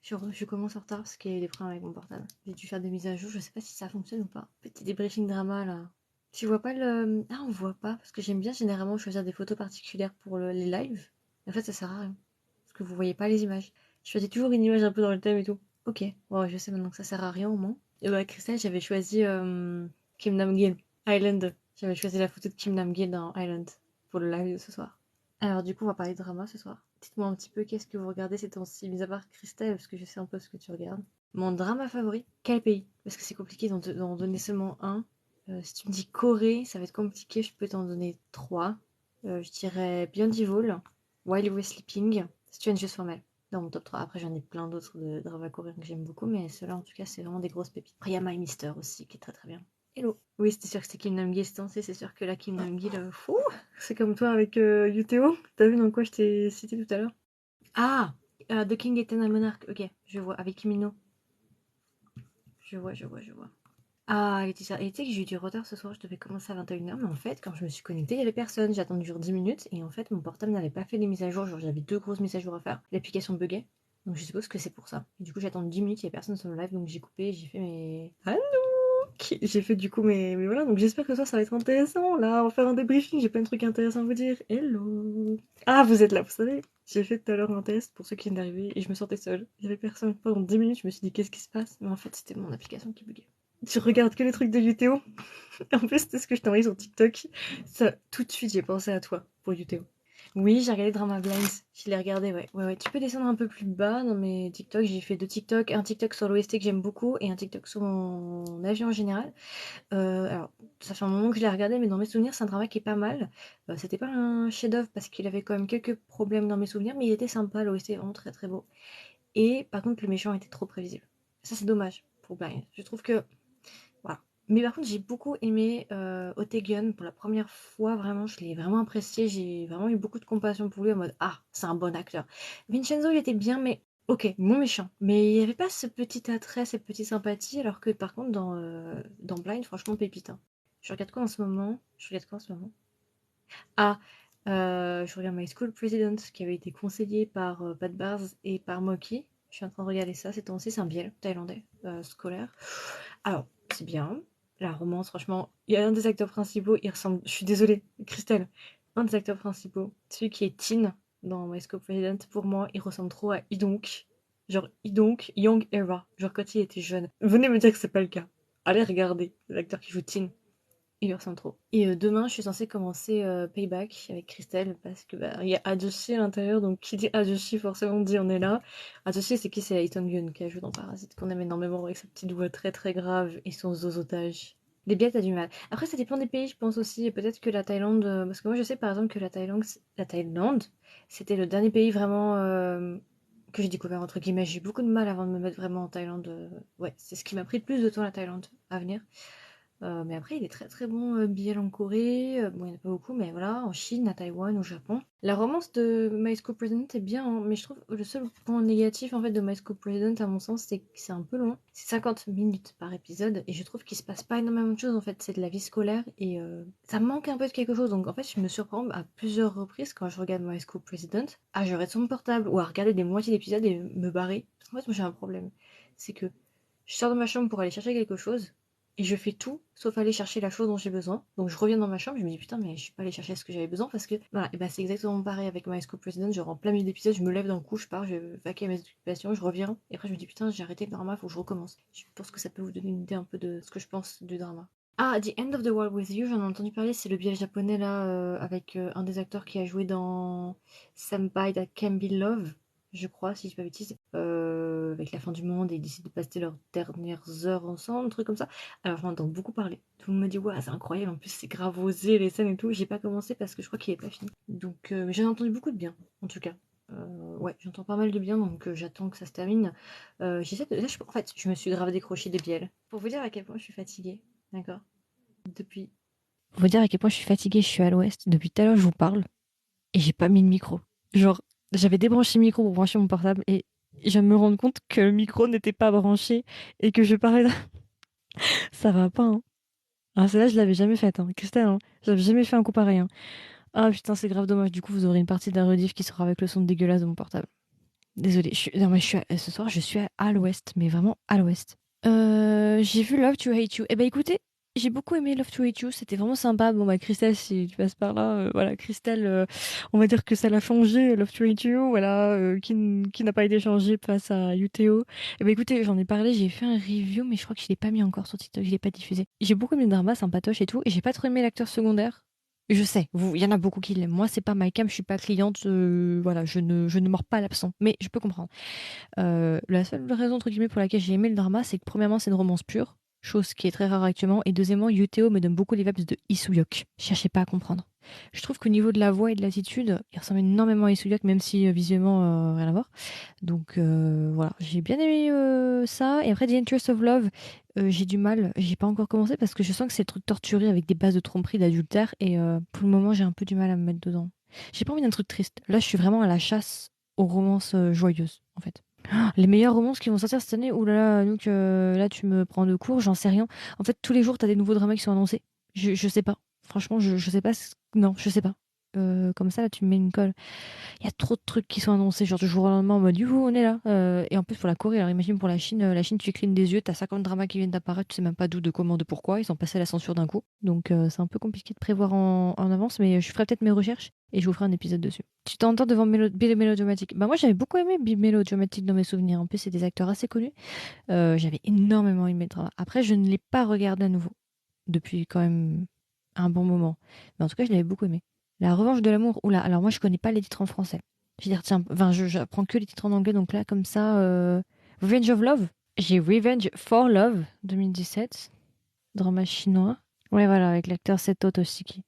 Je commence en retard parce qu'il y a eu des problèmes avec mon portable. J'ai dû faire des mises à jour, je sais pas si ça fonctionne ou pas. Petit débriefing drama là. Tu vois pas le. Ah, on voit pas, parce que j'aime bien généralement choisir des photos particulières pour les lives. En fait, ça sert à rien. Parce que vous voyez pas les images. Je choisis toujours une image un peu dans le thème et tout. Ok, ouais, je sais maintenant que ça sert à rien au moins. Et ouais, Christelle, j'avais choisi Kim Nam-gil, Island. J'avais choisi la photo de Kim Nam-gil dans Island pour le live de ce soir. Alors du coup, on va parler de drama ce soir. Dites-moi un petit peu qu'est-ce que vous regardez ces temps-ci, mis à part Christelle, parce que je sais un peu ce que tu regardes. Mon drama favori, quel pays? Parce que c'est compliqué d'en donner seulement un. Si tu me dis Corée, ça va être compliqué, je peux t'en donner trois. Je dirais Beyond Evil, While You Were Sleeping, Strangers for Mel. Dans mon top 3. Après, j'en ai plein d'autres de dramas coréens que j'aime beaucoup, mais ceux-là, en tout cas, c'est vraiment des grosses pépites. Après, il y a My Mister aussi, qui est très très bien. Hello. Oui, c'était sûr que c'était Kim Nam-gil, c'est sûr que la Kim Nam-gil, fou, c'est comme toi avec Yuteo. T'as vu dans quoi je t'ai cité tout à l'heure? Ah, The King Eternal Monarch. Ok, je vois. Avec Kimino. Je vois. Ah, Laetitia, et tu sais que j'ai eu du retard ce soir, je devais commencer à 21h, mais en fait, quand je me suis connectée, il y avait personne. J'ai attendu genre 10 minutes, et en fait, mon portable n'avait pas fait les mises à jour. Genre, j'avais 2 grosses mises à jour à faire. L'application buguait. Donc, je suppose que c'est pour ça. Et du coup, j'ai attendu 10 minutes, il n'y avait personne sur le live, donc j'ai coupé, j'ai fait mes. Allô. J'ai fait du coup mais voilà, donc j'espère que ça va être intéressant. Là, on va faire un débriefing, j'ai plein de trucs intéressants à vous dire. Hello. Ah, vous êtes là, vous savez. J'ai fait tout à l'heure un test pour ceux qui viennent d'arriver et je me sentais seule. Il y avait personne. Pendant 10 minutes, je me suis dit qu'est-ce qui se passe? Mais en fait, c'était mon application qui buguait. Je regarde que les trucs de Yuteo. En plus, c'était ce que je t'ai envoyé sur TikTok. Ça, tout de suite, j'ai pensé à toi pour Yuteo. Oui, j'ai regardé Drama Blinds. Je l'ai regardé, ouais. Ouais. Tu peux descendre un peu plus bas dans mes TikTok. J'ai fait 2 TikTok. Un TikTok sur l'OST que j'aime beaucoup et un TikTok sur mon avion en général. Alors, ça fait un moment que je l'ai regardé, mais dans mes souvenirs, c'est un drama qui est pas mal. C'était pas un chef-d'œuvre parce qu'il avait quand même quelques problèmes dans mes souvenirs, mais il était sympa. L'OST est vraiment très très beau. Et par contre, le méchant était trop prévisible. Ça, c'est dommage pour Blind. Je trouve que voilà. Mais par contre, j'ai beaucoup aimé Otegun pour la première fois, vraiment, je l'ai vraiment apprécié, j'ai vraiment eu beaucoup de compassion pour lui en mode ah, c'est un bon acteur. Vincenzo, il était bien, mais ok, mon méchant. Mais il n'y avait pas ce petit attrait, cette petite sympathie, alors que par contre, dans Blind, franchement, pépite. Hein. Je regarde quoi en ce moment? Ah, je regarde My School President, qui avait été conseillé par Pat Bars et par Moki. Je suis en train de regarder ça ces temps-ci, c'est un biel thaïlandais scolaire. Alors, c'est bien. La romance, franchement, il y a un des acteurs principaux, il ressemble. Je suis désolée, Christelle. Un des acteurs principaux, celui qui est Teen dans My School President, pour moi, il ressemble trop à Idonk. Genre Idonk, Young Era. Genre quand il était jeune. Venez me dire que c'est pas le cas. Allez regarder l'acteur qui joue Teen. Il lui ressemble trop. Et demain, je suis censée commencer Payback avec Christelle parce que il y a Adoshi à l'intérieur, donc qui dit Adoshi forcément dit on est là. Adoshi, c'est qui? C'est Lee Yoon qui a joué dans Parasite, qu'on aime énormément avec sa petite voix très très grave et son zozotage. Les biais, t'as du mal. Après, ça dépend des pays, je pense aussi. Et peut-être que la Thaïlande, parce que moi je sais par exemple que la Thaïlande, c'était le dernier pays vraiment que j'ai découvert entre guillemets. J'ai eu beaucoup de mal avant de me mettre vraiment en Thaïlande. Ouais, c'est ce qui m'a pris le plus de temps la Thaïlande à venir. Mais après, il est très très bon BL en Corée. Bon, il n'y en a pas beaucoup, mais voilà, en Chine, à Taïwan, au Japon. La romance de My School President est bien, hein, mais je trouve le seul point négatif en fait de My School President, à mon sens, c'est que c'est un peu long. C'est 50 minutes par épisode, et je trouve qu'il se passe pas énormément de choses en fait. C'est de la vie scolaire, et ça manque un peu de quelque chose. Donc en fait, je me surprends à plusieurs reprises quand je regarde My School President à jouer sur mon portable ou à regarder des moitiés d'épisodes et me barrer. Parce qu'en fait, moi j'ai un problème. C'est que je sors de ma chambre pour aller chercher quelque chose. Et je fais tout sauf aller chercher la chose dont j'ai besoin. Donc je reviens dans ma chambre, je me dis putain, mais je suis pas allée chercher ce que j'avais besoin parce que voilà, et ben c'est exactement pareil avec My School President. Je rentre plein milieu d'épisode, je me lève d'un coup, je pars, je vaquer à mes occupations, je reviens. Et après je me dis putain, j'ai arrêté le drama, faut que je recommence. Je pense que ça peut vous donner une idée un peu de ce que je pense du drama. Ah, The End of the World with You, j'en ai entendu parler, c'est le biais japonais là, avec un des acteurs qui a joué dans Senpai That Can Be Love, je crois, si je dis pas de bêtises, avec la fin du monde et ils décident de passer leurs dernières heures ensemble, un truc comme ça. Alors j'en entends beaucoup parler. Tout le monde me dit ouais, c'est incroyable, en plus c'est grave osé les scènes et tout. J'ai pas commencé parce que je crois qu'il est pas fini. Donc mais j'en ai entendu beaucoup de bien, en tout cas. Ouais, j'entends pas mal de bien, donc j'attends que ça se termine. J'essaie de... Là, en fait, je me suis grave décroché des bielles. Pour vous dire à quel point je suis fatiguée, d'accord? Depuis. Pour vous dire à quel point je suis fatiguée, je suis à l'ouest. Depuis tout à l'heure, je vous parle et j'ai pas mis le micro. Genre, j'avais débranché le micro pour brancher mon portable et je viens de me rendre compte que le micro n'était pas branché et que je parlais. Ça va pas, hein. Ah, celle-là, je l'avais jamais faite, hein. Christelle, hein. J'avais jamais fait un coup pareil, hein. Ah putain, c'est grave dommage. Du coup, vous aurez une partie de la rediff qui sera avec le son dégueulasse de mon portable. Désolée, non, mais ce soir, je suis à l'ouest, mais vraiment à l'ouest. J'ai vu Love to Hate You. Eh ben écoutez, j'ai beaucoup aimé Love to Hate You, c'était vraiment sympa. Bon bah Christelle, si tu passes par là, voilà, Christelle, on va dire que ça l'a changé, Love to Hate You, voilà, qui n'a pas été changé face à UTO. Eh ben écoutez, j'en ai parlé, j'ai fait un review, mais je crois que je l'ai pas mis encore sur TikTok, je l'ai pas diffusé. J'ai beaucoup aimé le drama, sympatoche et tout, et j'ai pas trop aimé l'acteur secondaire. Je sais, il y en a beaucoup qui l'aiment. Moi, c'est pas my cam, je suis pas cliente, voilà, je ne mords pas l'absent, mais je peux comprendre. La seule raison, entre guillemets, pour laquelle j'ai aimé le drama, c'est que premièrement, c'est une romance pure, chose qui est très rare actuellement, et deuxièmement, Yuteo me donne beaucoup les vibes de Isuyok. Je cherchais pas à comprendre. Je trouve qu'au niveau de la voix et de l'attitude, il ressemble énormément à Isuyok, même si visuellement, rien à voir. Donc voilà, j'ai bien aimé ça. Et après, The Interest of Love, j'ai du mal, j'ai pas encore commencé parce que je sens que c'est le truc torturé avec des bases de tromperie, d'adultère, et pour le moment, j'ai un peu du mal à me mettre dedans. J'ai pas envie d'un truc triste. Là, je suis vraiment à la chasse aux romances joyeuses, en fait. Les meilleures romances qui vont sortir cette année, oulala, donc là tu me prends de court, j'en sais rien. En fait, tous les jours, t'as des nouveaux dramas qui sont annoncés. Je sais pas. Franchement, je sais pas. Non, je sais pas. Comme ça, là, tu me mets une colle. Il y a trop de trucs qui sont annoncés, genre du jour au lendemain, en mode, youhou, on est là. Et en plus, pour la Corée, alors imagine pour la Chine, tu clignes des yeux, t'as 50 dramas qui viennent d'apparaître, tu sais même pas d'où, de comment, de pourquoi. Ils sont passés à la censure d'un coup. Donc, c'est un peu compliqué de prévoir en avance, mais je ferai peut-être mes recherches et je vous ferai un épisode dessus. Tu t'entends devant Bill Melodramatic. Bah, moi, j'avais beaucoup aimé Bill Melodramatic dans mes souvenirs. En plus, c'est des acteurs assez connus. J'avais énormément aimé le drama. Après, je ne l'ai pas regardé à nouveau depuis quand même un bon moment. Mais en tout cas, je l'avais beaucoup aimé. La revanche de l'amour. Oula, alors moi, je connais pas les titres en français. Je vais dire, tiens, enfin, j'apprends que les titres en anglais, donc là, comme ça, Revenge of Love. J'ai Revenge for Love 2017, drama chinois. Ouais, voilà, avec l'acteur Seto Toshiki.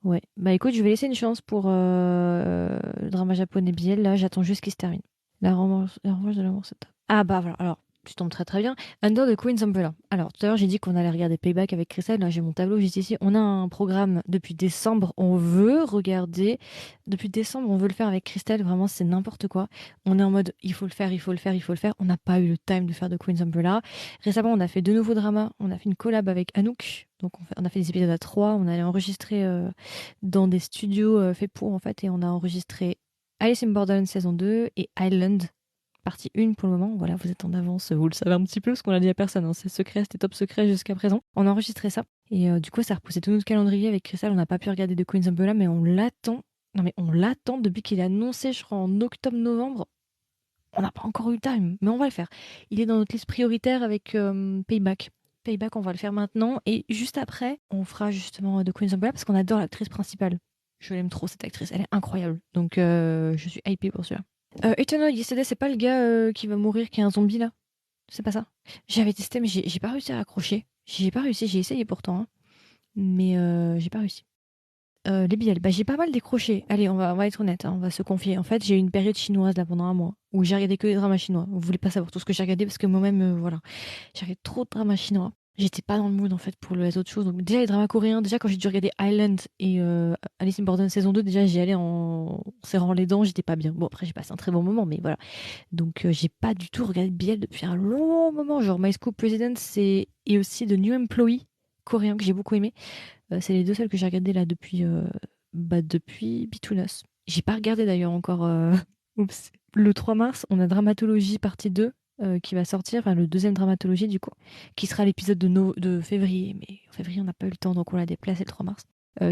Ouais, bah écoute, je vais laisser une chance pour le drama japonais Biel. Là, j'attends juste qu'il se termine. La revanche de l'amour, c'est top. Ah bah voilà, alors, tu tombes très très bien. Under the Queen's Umbrella. Alors, tout à l'heure, j'ai dit qu'on allait regarder Payback avec Christelle. Là, j'ai mon tableau juste ici. On a un programme depuis décembre. On veut regarder. Depuis décembre, on veut le faire avec Christelle. Vraiment, c'est n'importe quoi. On est en mode, il faut le faire, il faut le faire, il faut le faire. On n'a pas eu le time de faire The Queen's Umbrella. Récemment, on a fait deux nouveaux dramas. On a fait une collab avec Anouk. Donc, on a fait des épisodes à trois. On allait enregistrer dans des studios faits pour, en fait. Et on a enregistré Alice in Borderland saison 2 et Island partie 1 pour le moment. Voilà, vous êtes en avance, vous le savez un petit peu, parce qu'on l'a dit à personne, hein. C'est secret, c'était top secret jusqu'à présent. On a enregistré ça, et du coup, ça a repoussé tout notre calendrier avec Crystal. On n'a pas pu regarder The Queen's Umbrella, mais on l'attend. Non, mais on l'attend depuis qu'il est annoncé, je crois, en octobre-novembre. On n'a pas encore eu le time, mais on va le faire. Il est dans notre liste prioritaire avec Payback. Payback, on va le faire maintenant, et juste après, on fera justement The Queen's Umbrella, parce qu'on adore l'actrice principale. Je l'aime trop, cette actrice, elle est incroyable. Donc, je suis hypée pour celui-là. Eternal Yesterday, c'est pas le gars qui va mourir, qui est un zombie là? C'est pas ça? J'avais testé, mais j'ai pas réussi à accrocher. J'ai pas réussi, j'ai essayé pourtant, hein. Mais j'ai pas réussi. Les BL, bah j'ai pas mal décroché. Allez, on va être honnête, hein, on va se confier. En fait, j'ai eu une période chinoise là pendant un mois où j'ai regardé que des dramas chinois. Vous voulez pas savoir tout ce que j'ai regardé parce que moi-même, voilà, j'ai regardé trop de dramas chinois. J'étais pas dans le mood en fait pour les autres choses. Donc déjà les dramas coréens, déjà quand j'ai dû regarder Island et Alice in Borderland saison 2, déjà j'y allais en serrant les dents, j'étais pas bien. Bon après j'ai passé un très bon moment, mais voilà. Donc j'ai pas du tout regardé de BL depuis un long moment. Genre My School President et aussi The New Employee coréen que j'ai beaucoup aimé. C'est les deux seuls que j'ai regardés là depuis Between Us. J'ai pas regardé d'ailleurs encore. Oups. Le 3 mars, on a Dramatologie partie 2 qui va sortir, enfin le deuxième Dramatologie du coup, qui sera l'épisode de février. Mais en février, on n'a pas eu le temps, donc on l'a déplacé le 3 mars.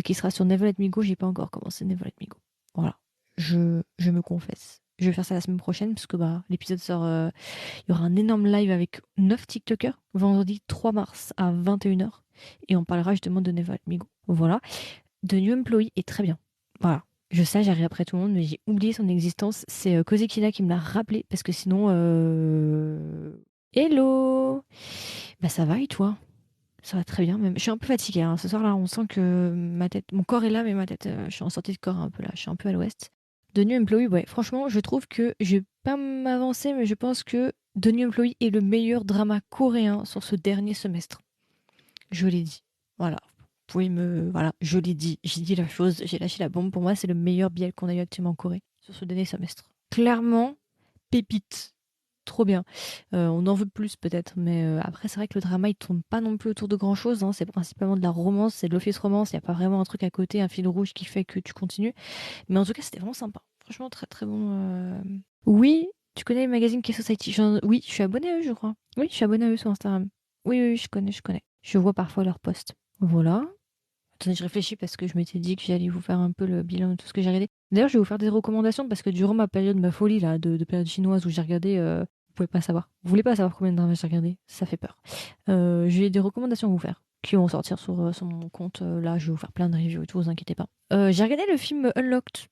Qui sera sur Never Let Me Go. J'ai pas encore commencé Never Let Me Go. Voilà, je me confesse. Je vais faire ça la semaine prochaine parce que bah, l'épisode sort. Il y aura un énorme live avec 9 TikTokers vendredi 3 mars à 21h. Et on parlera justement de Never Let Me Go. Voilà. The New Employee est très bien. Voilà. Je sais, j'arrive après tout le monde, mais j'ai oublié son existence. C'est Kozekina qui me l'a rappelé, parce que sinon... Hello. Bah ça va et toi? Ça va très bien, même. Je suis un peu fatiguée, hein. Ce soir-là, on sent que ma tête... Mon corps est là, mais ma tête... je suis en sortie de corps un peu là. Je suis un peu à l'ouest. The New Employee, ouais. Franchement, je trouve que... Je vais pas m'avancer, mais je pense que The New Employee est le meilleur drama coréen sur ce dernier semestre. Je l'ai dit. Voilà. Vous pouvez me. Voilà, je l'ai dit. J'ai dit la chose. J'ai lâché la bombe. Pour moi, c'est le meilleur biel qu'on a eu actuellement en Corée sur ce dernier semestre. Clairement, pépite. Trop bien. On en veut plus peut-être, mais après c'est vrai que le drama il tourne pas non plus autour de grand chose, hein. C'est principalement de la romance, c'est de l'office romance, il n'y a pas vraiment un truc à côté, un fil rouge qui fait que tu continues. Mais en tout cas c'était vraiment sympa. Franchement très très bon. Oui, Tu connais le magazine K-Society? Oui, je suis abonnée à eux, je crois. Oui, je suis abonnée à eux sur Instagram. Oui, oui, oui, je connais, je connais. Je vois parfois leurs posts. Voilà. Attendez, je réfléchis parce que je m'étais dit que j'allais vous faire un peu le bilan de tout ce que j'ai regardé. D'ailleurs, je vais vous faire des recommandations parce que durant ma période, ma folie là, de période chinoise où j'ai regardé, vous pouvez pas savoir. Vous voulez pas savoir combien de dramas j'ai regardé? Ça fait peur. J'ai des recommandations à vous faire qui vont sortir sur mon compte. Là, je vais vous faire plein de reviews et tout, vous inquiétez pas. J'ai regardé le film Unlocked,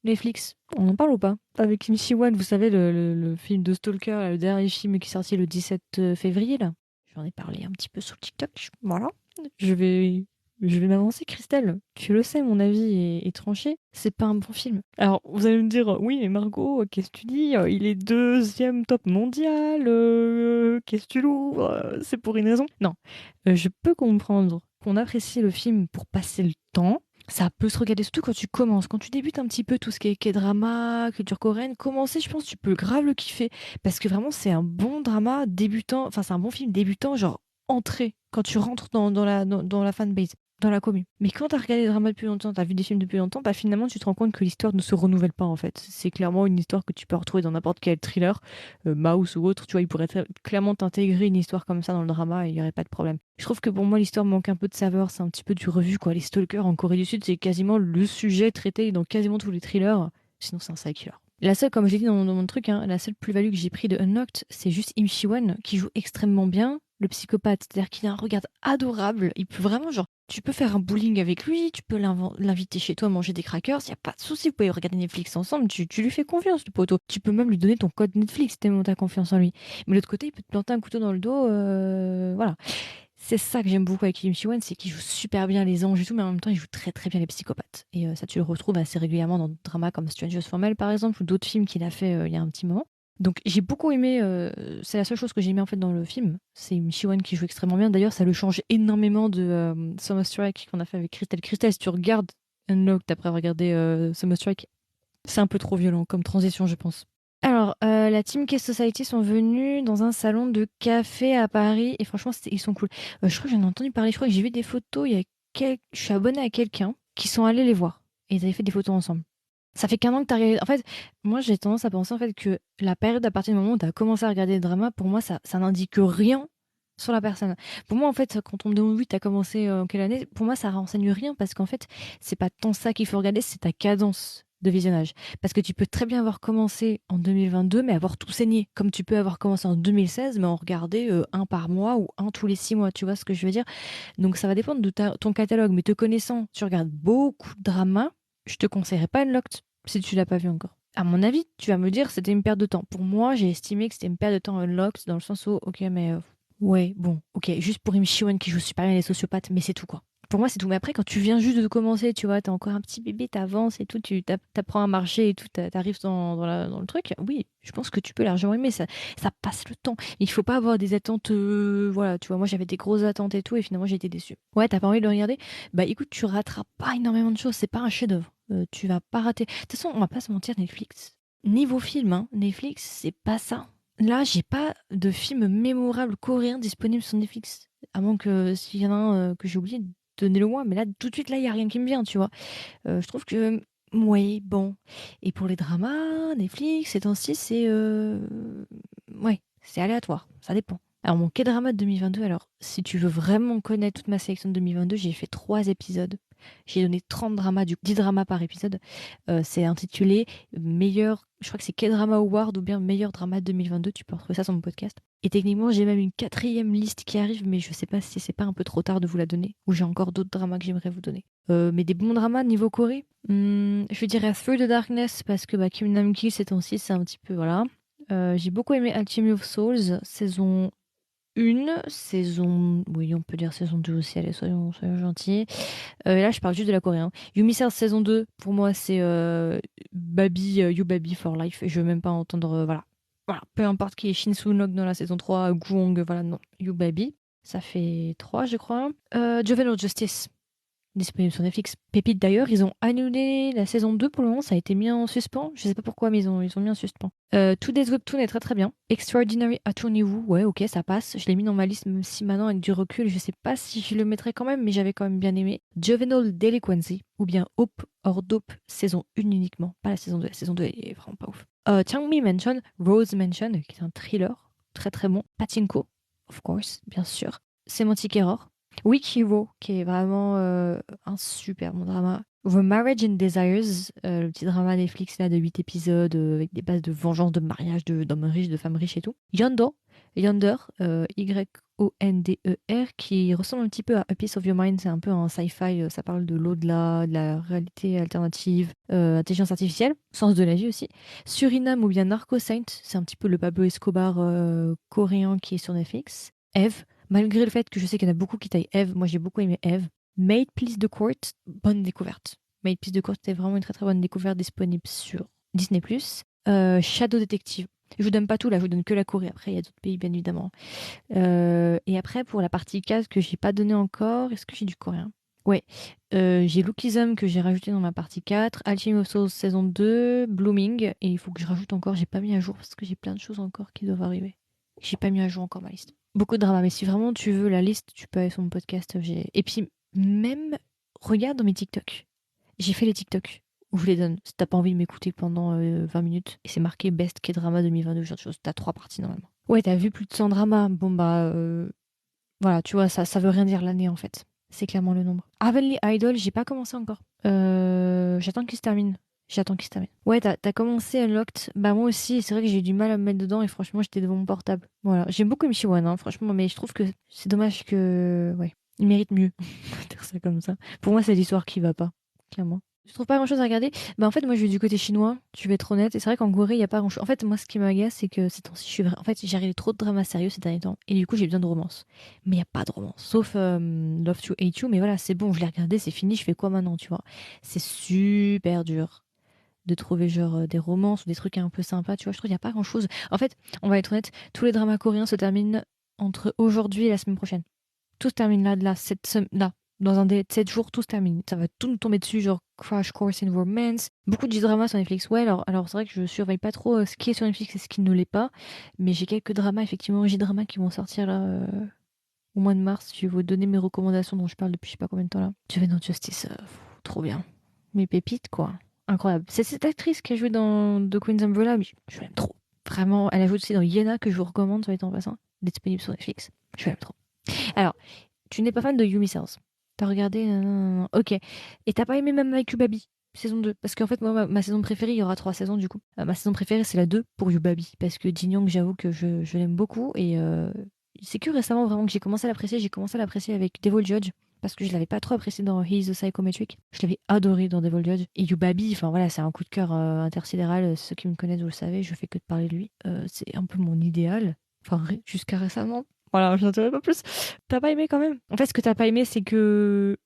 Netflix. On en parle ou pas? Avec Kim Si-won, vous savez, le film de Stalker, là, le dernier film qui est sorti le 17 février, là. J'en ai parlé un petit peu sur TikTok. Voilà. Je vais je vais m'avancer, Christelle. Tu le sais, mon avis est tranché. C'est pas un bon film. Alors, vous allez me dire, oui, mais Margot, qu'est-ce que tu dis? Il est deuxième top mondial. Qu'est-ce que tu loues? C'est pour une raison. Non, je peux comprendre qu'on apprécie le film pour passer le temps. Ça peut se regarder, surtout quand tu commences. Quand tu débutes un petit peu tout ce qui est K-drama, culture coréenne, commencer, je pense, tu peux grave le kiffer. Parce que vraiment, c'est un bon drama débutant. Enfin, c'est un bon film débutant, genre entrée, quand tu rentres dans la fanbase, dans la commune. Mais quand t'as regardé des dramas depuis longtemps, t'as vu des films depuis longtemps, bah finalement, tu te rends compte que l'histoire ne se renouvelle pas, en fait. C'est clairement une histoire que tu peux retrouver dans n'importe quel thriller, Mouse ou autre. Tu vois, il pourrait clairement t'intégrer une histoire comme ça dans le drama et il n'y aurait pas de problème. Je trouve que pour moi, l'histoire manque un peu de saveur. C'est un petit peu du revu, quoi. Les stalkers en Corée du Sud, c'est quasiment le sujet traité dans quasiment tous les thrillers. Sinon, c'est un side killer. La seule, comme je l'ai dit dans mon truc, hein, la seule plus-value que j'ai pris de Unlocked, c'est juste Im Shi-won qui joue extrêmement bien le psychopathe. C'est-à-dire qu'il a un regard adorable. Il peut vraiment, genre, tu peux faire un bowling avec lui, tu peux l'inviter chez toi à manger des crackers, il n'y a pas de souci. Vous pouvez regarder Netflix ensemble, tu lui fais confiance, le poteau. Tu peux même lui donner ton code Netflix tellement t'as confiance en lui. Mais de l'autre côté, il peut te planter un couteau dans le dos. Voilà. C'est ça que j'aime beaucoup avec Kim Ji-won, c'est qu'il joue super bien les anges et tout, mais en même temps, il joue très très bien les psychopathes. Et ça, tu le retrouves assez régulièrement dans des dramas comme Strangers Formel, par exemple, ou d'autres films qu'il a fait il y a un petit moment. Donc j'ai beaucoup aimé, c'est la seule chose que j'ai aimé en fait dans le film, c'est Kim Ji-won qui joue extrêmement bien. D'ailleurs, ça le change énormément de Summer Strike qu'on a fait avec Christelle. Christelle, si tu regardes Unlocked après avoir regardé Summer Strike, c'est un peu trop violent comme transition, je pense. Alors, la Team K-Society sont venus dans un salon de café à Paris et franchement, ils sont cool. Je crois que j'en ai entendu parler, je crois que j'ai vu des photos, je suis abonnée à quelqu'un qui sont allés les voir et ils avaient fait des photos ensemble. Ça fait qu'un an que t'as regardé. En fait, moi j'ai tendance à penser en fait que la période à partir du moment où t'as commencé à regarder le drama, pour moi ça n'indique rien sur la personne. Pour moi en fait, quand on me demande oui t'as commencé en quelle année, pour moi ça renseigne rien parce qu'en fait c'est pas tant ça qu'il faut regarder, c'est ta cadence de visionnage. Parce que tu peux très bien avoir commencé en 2022 mais avoir tout saigné, comme tu peux avoir commencé en 2016 mais en regarder un par mois ou un tous les 6 mois. Tu vois ce que je veux dire? Donc ça va dépendre de ton catalogue. Mais te connaissant, tu regardes beaucoup de dramas. Je te conseillerais pas Unlocked si tu l'as pas vu encore. À mon avis, tu vas me dire c'était une perte de temps. Pour moi, j'ai estimé que c'était une perte de temps Unlocked dans le sens où, ok, mais ouais, bon, ok, juste pour Im Shi-won qui joue super bien les sociopathes, mais c'est tout quoi. Pour moi, c'est tout. Mais après, quand tu viens juste de commencer, tu vois, t'es encore un petit bébé, t'avances et tout, tu t'apprends à marcher et tout, t'arrives dans le truc. Oui, je pense que tu peux largement aimer. Ça passe le temps. Il faut pas avoir des attentes. Voilà, tu vois, moi j'avais des grosses attentes et tout, et finalement j'ai été déçue. Ouais, t'as pas envie de le regarder? Bah écoute, tu rateras pas énormément de choses. C'est pas un chef-d'œuvre. Tu vas pas rater. De toute façon, on va pas se mentir, Netflix. Niveau film, hein, Netflix, c'est pas ça. Là, j'ai pas de film mémorable coréen disponible sur Netflix. À moins que s'il y en a un que j'ai oublié, donnez-le moi. Mais là, tout de suite, là, il y a rien qui me vient, tu vois. Je trouve que, oui, bon. Et pour les dramas, Netflix, ces temps-ci, ouais, c'est aléatoire. Ça dépend. Alors, mon K-drama de 2022, alors, si tu veux vraiment connaître toute ma sélection de 2022, j'ai fait 3 épisodes. J'ai donné 30 dramas, 10 dramas par épisode. C'est intitulé meilleur, je crois que c'est K-Drama Award ou bien meilleur drama 2022. Tu peux retrouver ça sur mon podcast. Et techniquement, j'ai même une 4e liste qui arrive, mais je sais pas si c'est pas un peu trop tard de vous la donner, ou j'ai encore d'autres dramas que j'aimerais vous donner. Mais des bons dramas niveau Corée, je dirais Through the Darkness, parce que bah, Kim Nam-ki, ces temps-ci, c'est un petit peu, voilà. J'ai beaucoup aimé Alchemy of Souls, saison 1, saison... Oui, on peut dire saison 2 aussi, allez, soyons gentils. Et là, je parle juste de la coréenne. Yumi Stars saison 2, pour moi, c'est Baby, You Baby for Life. Et je veux même pas entendre... voilà. Voilà. Peu importe qui est Shin Soo-nok dans la saison 3, Guong, voilà, non. You Baby. Ça fait 3, je crois. Juvenile Justice, disponible sur Netflix. Pépite d'ailleurs, ils ont annulé la saison 2 pour le moment, ça a été mis en suspens. Je sais pas pourquoi, mais ils ont mis en suspens. Today's Webtoon est très très bien. Extraordinary Attorney Woo, ouais, ok, ça passe. Je l'ai mis dans ma liste, même si maintenant, avec du recul, je sais pas si je le mettrais quand même, mais j'avais quand même bien aimé. Juvenile Delinquency, ou bien Hope or Dope, saison 1 uniquement, pas la saison 2. La saison 2 est vraiment pas ouf. Changmi Mansion, Rose Mansion, qui est un thriller très très bon. Pachinko, of course, bien sûr. Semantic Error. Weak Hero, qui est vraiment un super bon drama. The Marriage and Desires, le petit drama Netflix là de 8 épisodes avec des bases de vengeance, de mariage, d'hommes riches, de femmes riches et tout. Yonder, Yonder, qui ressemble un petit peu à A Piece of Your Mind, c'est un peu un sci-fi, ça parle de l'au-delà, de la réalité alternative, intelligence artificielle, sens de la vie aussi. Suriname ou bien Narco Saint, c'est un petit peu le Pablo Escobar coréen qui est sur Netflix. Eve, malgré le fait que je sais qu'il y en a beaucoup qui taillent Eve, moi j'ai beaucoup aimé Eve. Made Please the Court, bonne découverte. Made Please the Court était vraiment une très très bonne découverte disponible sur Disney+. Shadow Detective. Je vous donne pas tout là, je vous donne que la Corée. Après, il y a d'autres pays bien évidemment. Et après, pour la partie 4 que j'ai pas donné encore, est-ce que j'ai du coréen? Ouais, j'ai Lookism que j'ai rajouté dans ma partie 4, Alchemy of Souls saison 2, Blooming, et il faut que je rajoute encore, j'ai pas mis à jour parce que j'ai plein de choses encore qui doivent arriver. J'ai pas mis à jour encore ma liste. Beaucoup de drama, mais si vraiment tu veux la liste, tu peux aller sur mon podcast. Et puis, même, regarde dans mes TikTok. J'ai fait les TikTok où je les donne. Si t'as pas envie de m'écouter pendant 20 minutes, et c'est marqué Best K-Drama 2022, genre de choses. T'as 3 parties normalement. Ouais, t'as vu plus de 100 dramas. Bon, bah, voilà, tu vois, ça veut rien dire l'année en fait. C'est clairement le nombre. Heavenly Idol, j'ai pas commencé encore. J'attends qu'il se termine. J'attends qu'il se termine. Ouais, t'as commencé Unlocked. Bah, moi aussi, et c'est vrai que j'ai eu du mal à me mettre dedans et franchement, j'étais devant mon portable. Voilà. J'aime beaucoup MC1, hein, franchement, mais je trouve que c'est dommage que. Ouais, il mérite mieux. On va dire ça comme ça. Pour moi, c'est l'histoire qui va pas, clairement. Je trouve pas grand chose à regarder. Bah, en fait, moi, je vais du côté chinois, je vais être honnête. Et c'est vrai qu'en Corée, il y a pas grand chose. En fait, moi, ce qui m'agace, c'est que ces temps-ci, En fait, j'ai regardé trop de dramas sérieux ces derniers temps. Et du coup, j'ai besoin de romance. Mais il n'y a pas de romance. Sauf Love to Hate You. Mais voilà, c'est bon, je l'ai regardé, c'est fini, je fais quoi maintenant, tu vois? C'est super dur de trouver genre des romances ou des trucs un peu sympas, tu vois. Je trouve qu'il n'y a pas grand-chose. En fait, on va être honnête, tous les dramas coréens se terminent entre aujourd'hui et la semaine prochaine. Tout se termine là, là. Dans un délai de 7 jours, tout se termine. Ça va tout nous tomber dessus, genre Crash Course in Romance. Beaucoup de dramas sur Netflix. Ouais, alors c'est vrai que je surveille pas trop ce qui est sur Netflix et ce qui ne l'est pas. Mais j'ai quelques dramas, effectivement, J-dramas qui vont sortir là au mois de mars. Je vais vous donner mes recommandations dont je parle depuis je sais pas combien de temps là. Juvenile Justice, trop bien. Mes pépites, quoi. Incroyable. C'est cette actrice qui a joué dans The Queen's Umbrella, mais je l'aime trop. Vraiment, elle a joué aussi dans Yena, que je vous recommande, soit en passant, disponible sur Netflix. Je l'aime trop. Alors, tu n'es pas fan de Yumi Cells. T'as regardé. Ok. Et t'as pas aimé même My Baby saison 2. Parce qu'en fait, moi, ma saison préférée, il y aura 3 saisons du coup. Ma saison préférée, c'est la 2 pour Yubabi. Parce que Jin Young, j'avoue que je l'aime beaucoup. Et c'est que récemment, vraiment, que j'ai commencé à l'apprécier. J'ai commencé à l'apprécier avec Devil Judge. Parce que je l'avais pas trop apprécié dans He is a Psychometric. Je l'avais adoré dans Devil Judge. Et Yubabi, enfin voilà, c'est un coup de cœur intersidéral. Ceux qui me connaissent, vous le savez, je fais que de parler de lui. C'est un peu mon idéal. Enfin, jusqu'à récemment. Voilà, je n'en dirai pas plus. T'as pas aimé quand même? En fait, ce que t'as pas aimé, c'est que.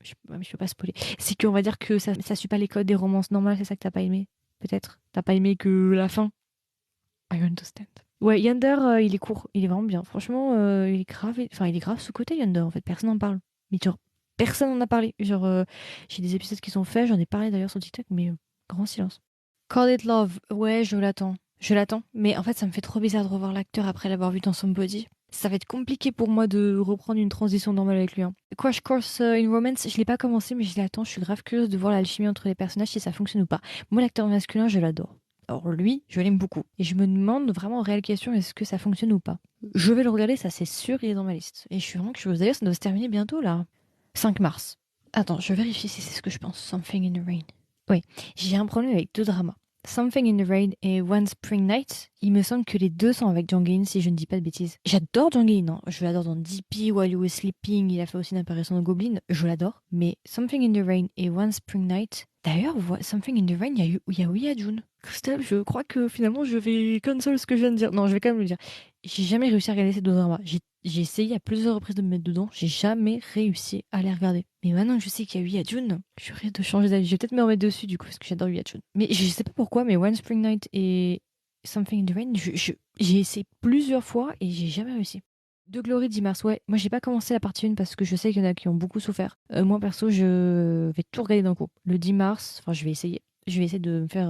Je peux pas spoiler. C'est qu'on va dire que ça suit pas les codes des romances normales, c'est ça que t'as pas aimé? Peut-être? T'as pas aimé que la fin? I understand. Ouais, Yonder, il est court. Il est vraiment bien. Franchement, il est grave. Enfin, il est grave sous-côté, Yonder, en fait. Personne n'en parle. Mais genre, personne n'en a parlé. Genre, j'ai des épisodes qui sont faits, j'en ai parlé d'ailleurs sur TikTok, mais grand silence. Call It Love, ouais, je l'attends. Je l'attends, mais en fait, ça me fait trop bizarre de revoir l'acteur après l'avoir vu dans Somebody. Ça va être compliqué pour moi de reprendre une transition normale avec lui, hein. Crash Course in Romance, je l'ai pas commencé, mais je l'attends. Je suis grave curieuse de voir l'alchimie entre les personnages, si ça fonctionne ou pas. Moi, l'acteur masculin, je l'adore. Alors lui, je l'aime beaucoup. Et je me demande vraiment en réelle question, est-ce que ça fonctionne ou pas? Je vais le regarder, ça c'est sûr, il est dans ma liste. Et je suis vraiment curieuse. D'ailleurs, ça doit se terminer bientôt, là. 5 mars. Attends, je vérifie si c'est ce que je pense. Something in the Rain. Oui, j'ai un problème avec 2 dramas. Something in the Rain et One Spring Night, il me semble que les 2 sont avec Jang In, si je ne dis pas de bêtises. J'adore Jang In, hein. Je l'adore dans DP, While You Were Sleeping, il a fait aussi une apparition dans Goblin, je l'adore. Mais Something in the Rain et One Spring Night, d'ailleurs, Something in the Rain, il y a Ouya Jun. Christelle, je crois que finalement je vais cancel ce que je viens de dire. Non, je vais quand même le dire. J'ai jamais réussi à regarder ces 2 dramas. J'ai essayé à plusieurs reprises de me mettre dedans, j'ai jamais réussi à les regarder. Mais maintenant que je sais qu'il y a eu Yajun, je risque de changer d'avis. Je vais peut-être me remettre dessus du coup, parce que j'adore Yajun. Mais je sais pas pourquoi, mais One Spring Night et Something in the Rain, j'ai essayé plusieurs fois et j'ai jamais réussi. De Glory 10 mars, ouais. Moi, j'ai pas commencé la partie 1 parce que je sais qu'il y en a qui ont beaucoup souffert. Moi, perso, je vais tout regarder d'un coup. Le 10 mars, enfin, je vais essayer. Je vais essayer de me faire.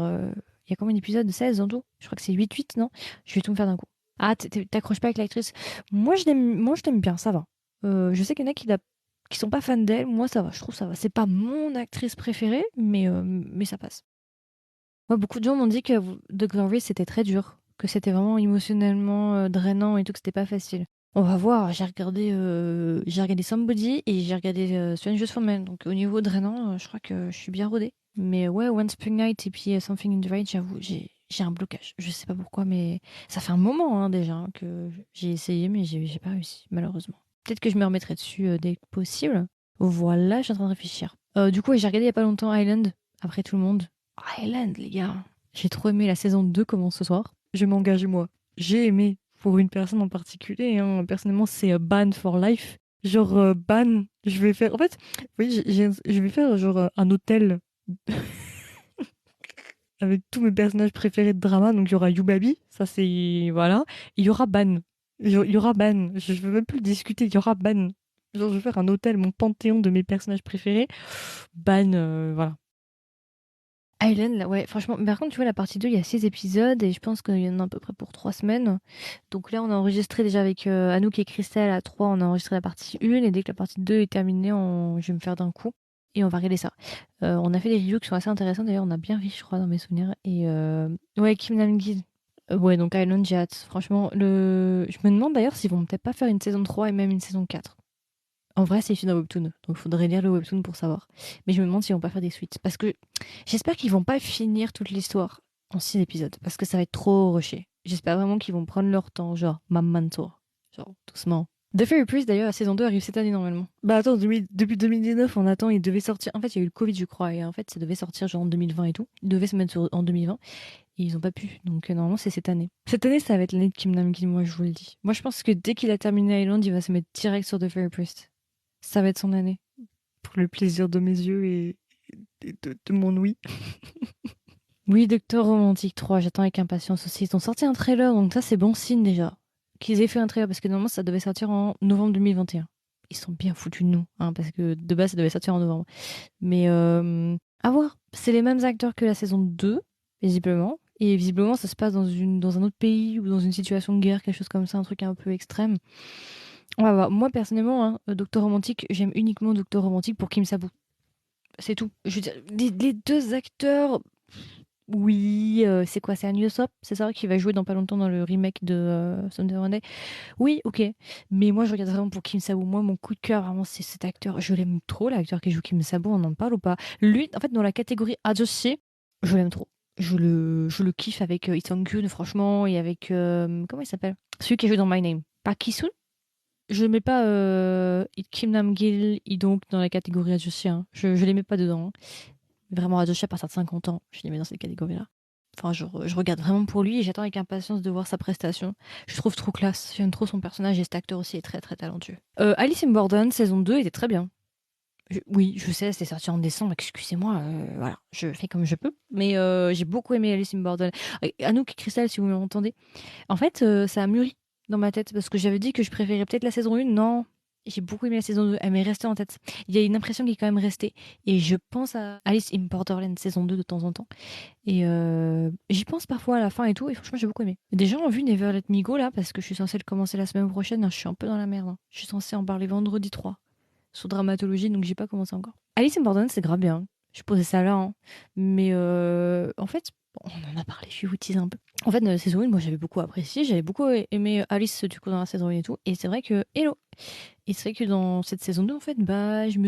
Il y a combien d'épisodes? 16 en tout? Je crois que c'est 8 non? Je vais tout me faire d'un coup. Ah, t'accroches pas avec l'actrice? Moi, je l'aime bien, ça va. Je sais qu'il y en a qui sont pas fans d'elle. Moi, ça va, je trouve ça va. C'est pas mon actrice préférée, mais ça passe. Moi, beaucoup de gens m'ont dit que Dr. Reese c'était très dur, que c'était vraiment émotionnellement drainant et tout, que c'était pas facile. On va voir, j'ai regardé Somebody et j'ai regardé Strangers for Men. Donc au niveau drainant, je crois que je suis bien rodée. Mais ouais, One Spring Night et puis Something in the Right, j'avoue, j'ai un blocage. Je sais pas pourquoi, mais ça fait un moment déjà que j'ai essayé, mais j'ai pas réussi, malheureusement. Peut-être que je me remettrai dessus dès que possible. Voilà, je suis en train de réfléchir. Du coup, ouais, j'ai regardé il y a pas longtemps Island, après tout le monde. Island, les gars. J'ai trop aimé la saison 2 commence ce soir. Je m'engage, moi. J'ai aimé pour une personne en particulier. Hein. Personnellement, c'est Ban for Life. Genre, Ban, je vais faire. En fait, oui, je vais faire genre un hôtel avec tous mes personnages préférés de drama. Donc, il y aura Yubabi, ça c'est. Voilà. Il y aura Ban. Il y aura Ban. Je ne veux même plus le discuter. Il y aura Ban. Genre, je vais faire un hôtel, mon panthéon de mes personnages préférés. Ban, voilà. Island, là, ouais, franchement, mais par contre, tu vois, la partie 2 il y a 6 épisodes et je pense qu'il y en a à peu près pour 3 semaines. Donc là, on a enregistré déjà avec Anouk et Christelle à 3 on a enregistré la partie 1 et dès que la partie 2 est terminée, je vais me faire d'un coup et on va regarder ça. On a fait des reviews qui sont assez intéressantes, d'ailleurs, on a bien ri, je crois, dans mes souvenirs. Et ouais, Kim Nam-gil. Ouais, donc Island, j'ai hâte. Franchement, je me demande d'ailleurs s'ils vont peut-être pas faire une saison 3 et même une saison 4. En vrai, c'est écrit dans Webtoon, donc il faudrait lire le Webtoon pour savoir. Mais je me demande s'ils vont pas faire des suites. Parce que j'espère qu'ils vont pas finir toute l'histoire en 6 épisodes. Parce que ça va être trop rushé. J'espère vraiment qu'ils vont prendre leur temps, genre Mamman Tour. Genre, doucement. The Fairy Priest, d'ailleurs, la saison 2 arrive cette année normalement. Bah attends, depuis 2019, on attend, il devait sortir. En fait, il y a eu le Covid, je crois, et en fait, ça devait sortir genre en 2020 et tout. Il devait se mettre en 2020, et ils ont pas pu. Donc normalement, c'est cette année. Cette année, ça va être l'année de Kim Nam-gil, moi, je vous le dis. Moi, je pense que dès qu'il a terminé Island, il va se mettre direct sur The Fairy Priest. Ça va être son année. Pour le plaisir de mes yeux et de mon ouïe. Oui, Docteur Romantique 3, j'attends avec impatience aussi. Ils ont sorti un trailer, donc ça c'est bon signe déjà. Qu'ils aient fait un trailer, parce que normalement ça devait sortir en novembre 2021. Ils sont bien foutus de nous, hein, parce que de base ça devait sortir en novembre. Mais à voir. C'est les mêmes acteurs que la saison 2, visiblement. Et visiblement ça se passe dans un autre pays ou dans une situation de guerre, quelque chose comme ça, un truc un peu extrême. On va voir. Moi personnellement, hein, Docteur Romantique, j'aime uniquement Docteur Romantique pour Kim Sabu. C'est tout. Je veux dire, les deux acteurs, oui, c'est quoi? C'est An Yusop, c'est ça, qui va jouer dans pas longtemps dans le remake de Sunday Monday. Oui, ok. Mais moi, je regarde vraiment pour Kim Sabu. Moi, mon coup de cœur, vraiment, c'est cet acteur. Je l'aime trop, l'acteur qui joue Kim Sabu. On en parle ou pas? Lui, en fait, dans la catégorie Ajoshi, je l'aime trop. Je le kiffe avec Lee Sung-kyun, franchement, et avec comment il s'appelle? Celui qui joue dans My Name. Pas Ki-sun? Je mets pas Kim Nam-gil, donc dans la catégorie Ajoshi. Hein. Je les mets pas dedans. Hein. Vraiment, Ajoshi, à partir de 50 ans, je les mets dans cette catégorie-là. Enfin, je regarde vraiment pour lui et j'attends avec impatience de voir sa prestation. Je trouve trop classe. J'aime trop son personnage et cet acteur aussi est très très talentueux. Alice in Borderland, saison 2, était très bien. Oui, je sais, c'est sorti en décembre, excusez-moi, voilà, je fais comme je peux. Mais j'ai beaucoup aimé Alice in Borderland. Anouk et Christelle, si vous m'entendez. En fait, ça a mûri dans ma tête parce que j'avais dit que je préférais peut-être la saison 1. Non, j'ai beaucoup aimé la saison 2. Elle m'est restée en tête. Il y a une impression qui est quand même restée. Et je pense à Alice in Borderland saison 2 de temps en temps. Et j'y pense parfois à la fin et tout. Et franchement, j'ai beaucoup aimé. Des gens ont vu Never Let Me Go là parce que je suis censée le commencer la semaine prochaine. Hein, je suis un peu dans la merde. Hein. Je suis censée en parler vendredi 3 sur Dramatologie, donc j'ai pas commencé encore. Alice in Borderland, c'est grave bien. Je posais ça là. Hein. Mais en fait, bon, on en a parlé, je vais vous teaser un peu. En fait, dans la saison 1, moi j'avais beaucoup apprécié. J'avais beaucoup aimé Alice du coup dans la saison 1 et tout. Et c'est vrai que, hello! Et c'est vrai que dans cette saison 2, en fait, bah, je me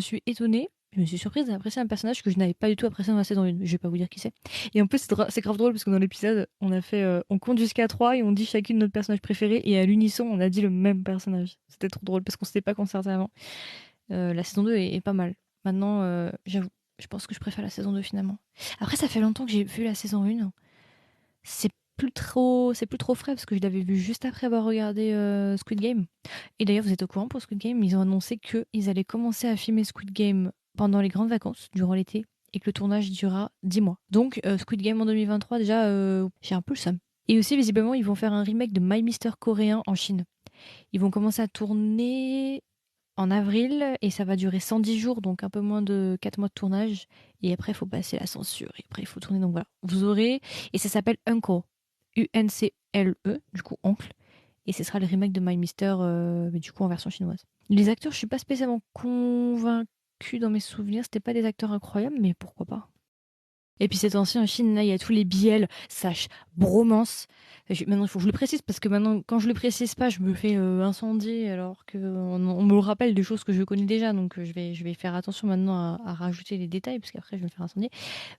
suis étonnée. Je me suis surprise d'apprécier un personnage que je n'avais pas du tout apprécié dans la saison 1. Je vais pas vous dire qui c'est. Et en plus, c'est grave drôle parce que dans l'épisode, on a fait, on compte jusqu'à 3 et on dit chacune notre personnage préféré. Et à l'unisson, on a dit le même personnage. C'était trop drôle parce qu'on s'était pas concerté avant. La saison 2 est pas mal. Maintenant, j'avoue, je pense que je préfère la saison 2 finalement. Après, ça fait longtemps que j'ai vu la saison 1. C'est plus trop frais parce que je l'avais vu juste après avoir regardé Squid Game. Et d'ailleurs, vous êtes au courant pour Squid Game, ils ont annoncé qu'ils allaient commencer à filmer Squid Game pendant les grandes vacances, durant l'été, et que le tournage durera 10 mois. Donc, Squid Game en 2023, déjà, j'ai un peu le seum. Et aussi, visiblement, ils vont faire un remake de My Mister coréen en Chine. Ils vont commencer à tourner en avril et ça va durer 110 jours, donc un peu moins de 4 mois de tournage. Et après, il faut passer la censure. Et après, il faut tourner. Donc voilà. Vous aurez. Et ça s'appelle Uncle. U-N-C-L-E, du coup, oncle. Et ce sera le remake de My Mister, mais du coup en version chinoise. Les acteurs, je suis pas spécialement convaincue dans mes souvenirs. C'était pas des acteurs incroyables, mais pourquoi pas. Et puis ces temps-ci en Chine, là, il y a tous les BL, bromance. Maintenant, il faut que je le précise parce que maintenant, quand je le précise pas, je me fais incendier alors que on me le rappelle des choses que je connais déjà. Donc je vais faire attention maintenant à rajouter les détails parce qu'après je vais me faire incendier.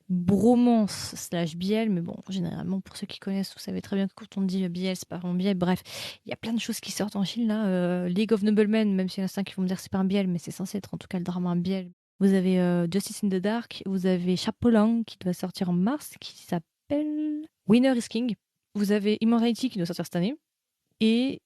Bromance slash BL, mais bon, généralement pour ceux qui connaissent, vous savez très bien que quand on dit BL, c'est pas vraiment BL. Bref, il y a plein de choses qui sortent en Chine là. League of Noblemen, même s'il y en a certains qui vont me dire que c'est pas un BL, mais c'est censé être en tout cas le drama un BL. Vous avez Justice in the Dark, vous avez Chapeau qui doit sortir en mars, qui s'appelle Winner is King. Vous avez Immortality qui doit sortir cette année, et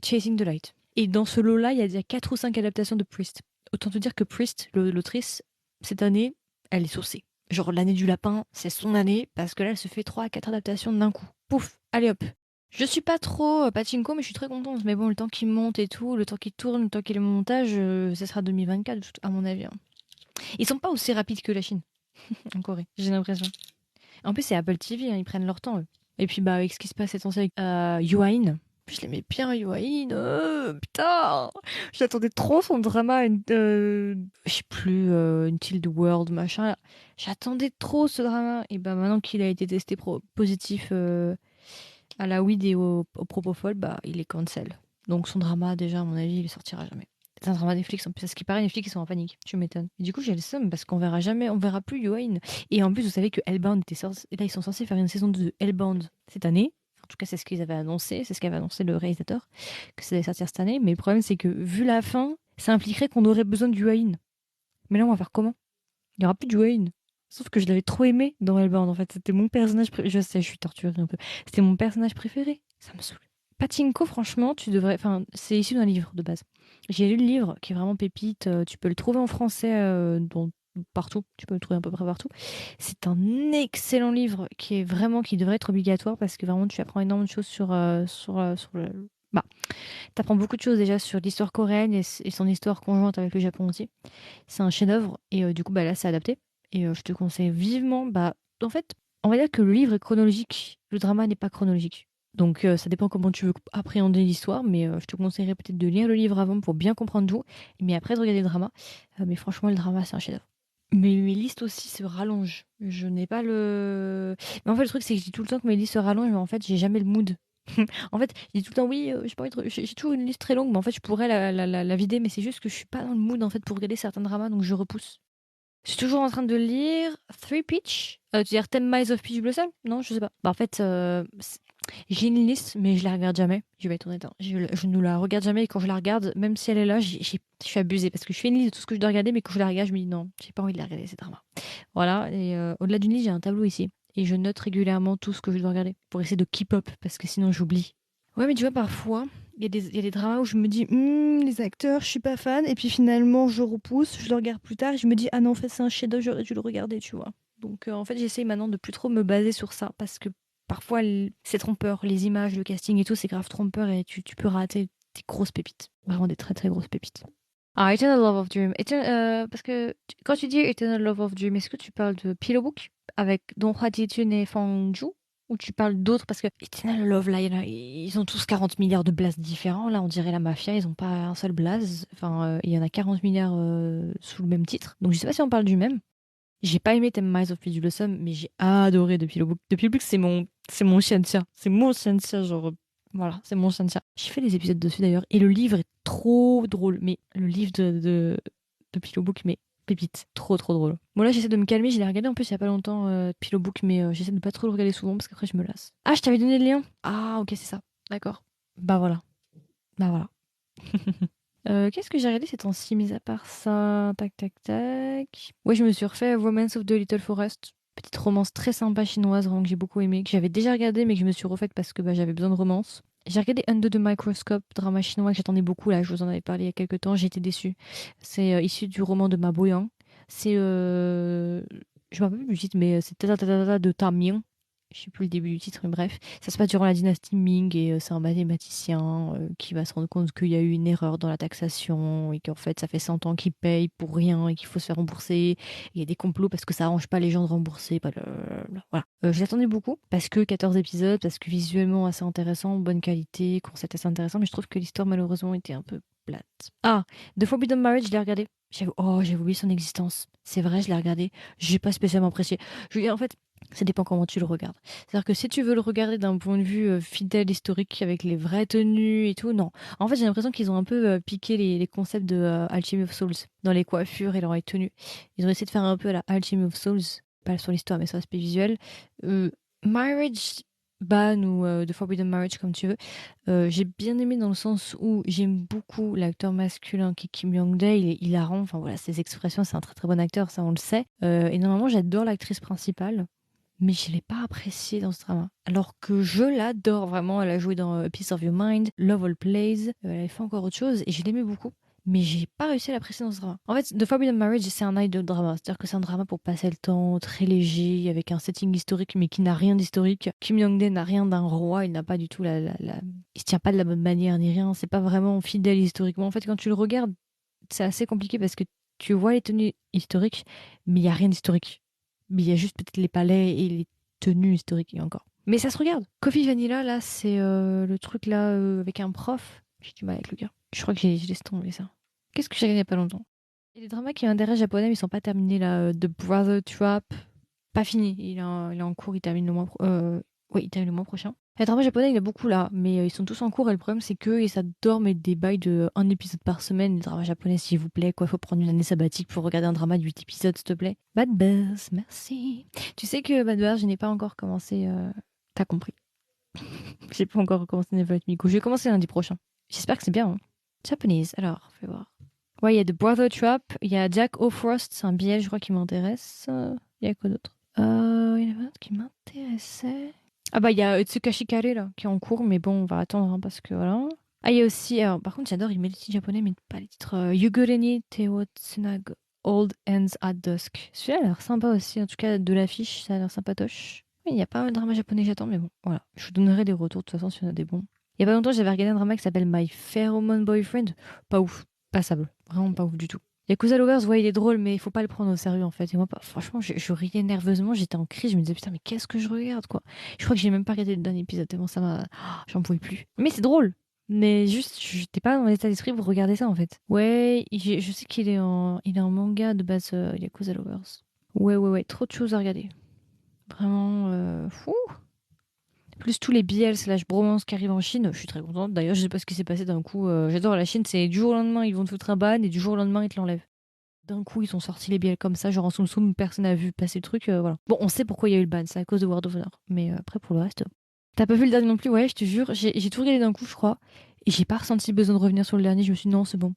Chasing the Light. Et dans ce lot-là, il y a déjà 4 ou 5 adaptations de Priest. Autant te dire que Priest, l'autrice, cette année, elle est saucée. Genre l'année du lapin, c'est son année, parce que là, elle se fait 3 à 4 adaptations d'un coup. Pouf, allez hop. Je suis pas trop pachinko, mais je suis très contente. Mais bon, le temps qu'il monte et tout, le temps qu'il tourne, le temps qu'il est au montage, ça sera 2024, à mon avis. Hein. Ils sont pas aussi rapides que la Chine, en Corée, j'ai l'impression. En plus, c'est Apple TV, hein, ils prennent leur temps, eux. Et puis, bah, avec ce qui se passe cette série avec Yuain, je l'aimais bien, Yuain. Putain, j'attendais trop son drama, je sais plus, une Tilde World, machin. J'attendais trop ce drama. Et bah, maintenant qu'il a été testé positif à la weed et au propofol, bah, il est cancel. Donc son drama, déjà, à mon avis, il sortira jamais. C'est un drama Netflix. En plus, à ce qui paraît, Netflix, ils sont en panique. Tu m'étonnes. Et du coup, j'ai le seum parce qu'on verra jamais, on verra plus Yuain. Et en plus, vous savez que Hellbound était sorti. Là, ils sont censés faire une saison de Hellbound cette année. En tout cas, c'est ce qu'ils avaient annoncé. C'est ce qu'avait annoncé le réalisateur, que ça allait sortir cette année. Mais le problème, c'est que vu la fin, ça impliquerait qu'on aurait besoin de Yuain. Mais là, on va faire comment? Il n'y aura plus de Yuain. Sauf que je l'avais trop aimé dans Hellbound. En fait, c'était mon personnage préféré. Je sais, je suis torturée un peu. C'était mon personnage préféré. Ça me saoule. Pachinko, franchement, tu devrais. Enfin, c'est issu d'un livre de base. J'ai lu le livre qui est vraiment pépite. Tu peux le trouver en français partout. Tu peux le trouver à peu près partout. C'est un excellent livre qui est vraiment qui devrait être obligatoire parce que vraiment tu apprends énormément de choses sur le. Bah, t'apprends beaucoup de choses déjà sur l'histoire coréenne et son histoire conjointe avec le Japon aussi. C'est un chef-d'œuvre et du coup bah là c'est adapté et je te conseille vivement. Bah en fait, on va dire que le livre est chronologique, le drama n'est pas chronologique. Donc ça dépend comment tu veux appréhender l'histoire, mais je te conseillerais peut-être de lire le livre avant pour bien comprendre tout, mais après de regarder le drama. Mais franchement, le drama, c'est un chef-d'œuvre. Mais mes listes aussi se rallongent. Je n'ai pas le. Mais en fait, le truc, c'est que je dis tout le temps que mes listes se rallongent, mais en fait, j'ai jamais le mood. En fait, je dis tout le temps oui, j'ai pas envie j'ai toujours une liste très longue, mais en fait, je pourrais la vider, mais c'est juste que je suis pas dans le mood en fait pour regarder certains dramas, donc je repousse. Je suis toujours en train de lire Three Peach. Tu veux dire 10 Miles of Peach Blossom? Non, je sais pas. Bah, en fait, j'ai une liste, mais je la regarde jamais. Je vais être honnête. Hein. Je ne la regarde jamais et quand je la regarde, même si elle est là, je suis abusée parce que je fais une liste de tout ce que je dois regarder, mais quand je la regarde, je me dis non, j'ai pas envie de la regarder, ces dramas. Voilà. Et au-delà d'une liste, j'ai un tableau ici. Et je note régulièrement tout ce que je dois regarder pour essayer de keep up parce que sinon j'oublie. Ouais, mais tu vois, parfois, il y a des dramas où je me dis, les acteurs, je suis pas fan. Et puis finalement, je repousse, je le regarde plus tard et je me dis, ah non, en fait, c'est un chef-d'œuvre, j'aurais dû le regarder, tu vois. Donc, en fait, j'essaye maintenant de plus trop me baser sur ça parce que parfois, c'est trompeur. Les images, le casting et tout, c'est grave trompeur et tu peux rater des grosses pépites. Vraiment des très très grosses pépites. Ah, Eternal Love of Dream. Parce que quand tu dis Eternal Love of Dream, est-ce que tu parles de Pillow Book avec Dong Hwa Ji-jun et Fang Ju? Ou tu parles d'autres? Parce que Eternal Love, là, ils ont tous 40 milliards de blazes différents. Là, on dirait la mafia, ils ont pas un seul blaze. Enfin, il y en a 40 milliards sous le même titre. Donc, je sais pas si on parle du même. J'ai pas aimé Thème Miles of Peach Blossom, mais j'ai adoré The Pillow Book. The Pillow Book, c'est mon chien de chat. C'est mon chien de chat, genre, voilà, c'est mon chien de chat. J'ai fait des épisodes dessus d'ailleurs, et le livre est trop drôle. Mais le livre de Pillow Book, mais pépite, trop trop drôle. Bon là, j'essaie de me calmer, je l'ai regardé en plus il y a pas longtemps, Pillow Book, mais j'essaie de pas trop le regarder souvent parce qu'après je me lasse. Ah, je t'avais donné le lien? Ah, ok, c'est ça. D'accord. Bah voilà. Bah voilà. Qu'est-ce que j'ai regardé ces temps-ci, mis à part ça? Tac, tac, tac. Ouais, je me suis refait Romance of the Little Forest. Petite romance très sympa chinoise, vraiment que j'ai beaucoup aimé, que j'avais déjà regardé, mais que je me suis refaite parce que bah, j'avais besoin de romance. J'ai regardé Under the Microscope, drama chinois que j'attendais beaucoup, là, je vous en avais parlé il y a quelques temps, j'ai été déçue. C'est issu du roman de Ma Boyang. C'est. Je me rappelle plus du titre, mais c'est Tata de Ta Ming. Je sais plus le début du titre, mais bref. Ça se passe durant la dynastie Ming et c'est un mathématicien qui va se rendre compte qu'il y a eu une erreur dans la taxation et qu'en fait ça fait 100 ans qu'il paye pour rien et qu'il faut se faire rembourser. Il y a des complots parce que ça arrange pas les gens de rembourser. Blablabla. Voilà. Je l'attendais beaucoup parce que 14 épisodes, parce que visuellement assez intéressant, bonne qualité, concept assez intéressant, mais je trouve que l'histoire malheureusement était un peu Blatt. Ah, The Forbidden Marriage, je l'ai regardé. J'avais oublié son existence. C'est vrai, je l'ai regardé. J'ai pas spécialement apprécié. En fait, ça dépend comment tu le regardes. C'est-à-dire que si tu veux le regarder d'un point de vue fidèle, historique, avec les vraies tenues et tout, non. En fait, j'ai l'impression qu'ils ont un peu piqué les concepts de Alchemy of Souls dans les coiffures et dans les tenues. Ils ont essayé de faire un peu à la Alchemy of Souls, pas sur l'histoire, mais sur l'aspect visuel. Euh, Marriage Ban ou The Forbidden Marriage, comme tu veux. J'ai bien aimé dans le sens où j'aime beaucoup l'acteur masculin qui est Kim Young-dae, il est hilarant, enfin voilà, ses expressions, c'est un très très bon acteur, ça on le sait. Et normalement, j'adore l'actrice principale, mais je l'ai pas appréciée dans ce drama. Alors que je l'adore vraiment, elle a joué dans A Piece of Your Mind, Love All Plays, elle avait fait encore autre chose et je l'aimais beaucoup. Mais j'ai pas réussi à l'apprécier dans ce drama. En fait, The Forbidden Marriage, c'est un idol drama. C'est-à-dire que c'est un drama pour passer le temps, très léger, avec un setting historique, mais qui n'a rien d'historique. Kim Young-dae n'a rien d'un roi, il n'a pas du tout il se tient pas de la bonne manière ni rien. C'est pas vraiment fidèle historiquement. En fait, quand tu le regardes, c'est assez compliqué parce que tu vois les tenues historiques, mais il y a rien d'historique. Mais il y a juste peut-être les palais et les tenues historiques et encore. Mais ça se regarde. Coffee Vanilla, là, c'est le truc là avec un prof. J'ai du mal avec le gars. Je crois que j'ai laissé tomber ça. Qu'est-ce que j'ai regardé il y a pas longtemps? Il y a des dramas qui m'intéressent japonais, mais ils sont pas terminés là. The Brother Trap, pas fini. Il est en cours, il termine le mois oui, il termine le mois prochain. Les dramas japonais, il y en a beaucoup là, mais ils sont tous en cours et le problème c'est que et ça dorme et des bails de un épisode par semaine. Les dramas japonais, s'il vous plaît, quoi, faut prendre une année sabbatique pour regarder un drama de 8 épisodes, s'il te plaît. Bad Buzz, merci. Tu sais que Bad Buzz, je n'ai pas encore commencé. T'as compris. J'ai pas encore commencé Neverlet Miko. Je vais commencer lundi prochain. J'espère que c'est bien. Hein. Japanese, alors, fais voir. Ouais, il y a The Brother Trap, il y a Jack O'Frost, c'est un billet, je crois, qui m'intéresse. Il y a quoi d'autre? Il y en a un autre qui m'intéressait. Ah bah, il y a Tsukashi Kare, là, qui est en cours, mais bon, on va attendre, hein, parce que voilà. Ah, il y a aussi, alors, par contre, j'adore, il met les titres japonais, mais pas les titres. Yugure ni te wo tsunagu Old Ends at Dusk. Celui-là a l'air sympa aussi, en tout cas, de l'affiche, ça a l'air sympatoche. Il n'y a pas un drama japonais que j'attends, mais bon, voilà. Je vous donnerai des retours, de toute façon, s'il y en a des bons. Il y a pas longtemps, j'avais regardé un drama qui s'appelle My Pheromone Boyfriend. Pas ouf. Passable. Vraiment pas ouf du tout. Yakuza Lovers, ouais, il est drôle, mais il faut pas le prendre au sérieux en fait. Et moi, franchement, je riais nerveusement, j'étais en crise, je me disais putain, mais qu'est-ce que je regarde quoi? Je crois que j'ai même pas regardé le dernier épisode, tellement ça m'a. J'en pouvais plus. Mais c'est drôle. Mais juste, j'étais pas dans l'état d'esprit pour regarder ça en fait. Ouais, je sais il est en manga de base, Yakuza Lovers. Ouais, trop de choses à regarder. Vraiment, fou. Plus tous les BL slash bromance qui arrivent en Chine, je suis très contente. D'ailleurs, je sais pas ce qui s'est passé d'un coup. J'adore la Chine, c'est du jour au lendemain, ils vont te foutre un ban et du jour au lendemain, ils te l'enlèvent. D'un coup, ils sont sortis les BL comme ça, genre en soum soum, personne n'a vu passer le truc, voilà. Bon, on sait pourquoi il y a eu le ban, c'est à cause de World of Honor. Mais après, pour le reste. T'as pas vu le dernier non plus? Ouais, je te jure, j'ai tout regardé d'un coup, je crois. Et j'ai pas ressenti le besoin de revenir sur le dernier, je me suis dit non, c'est bon.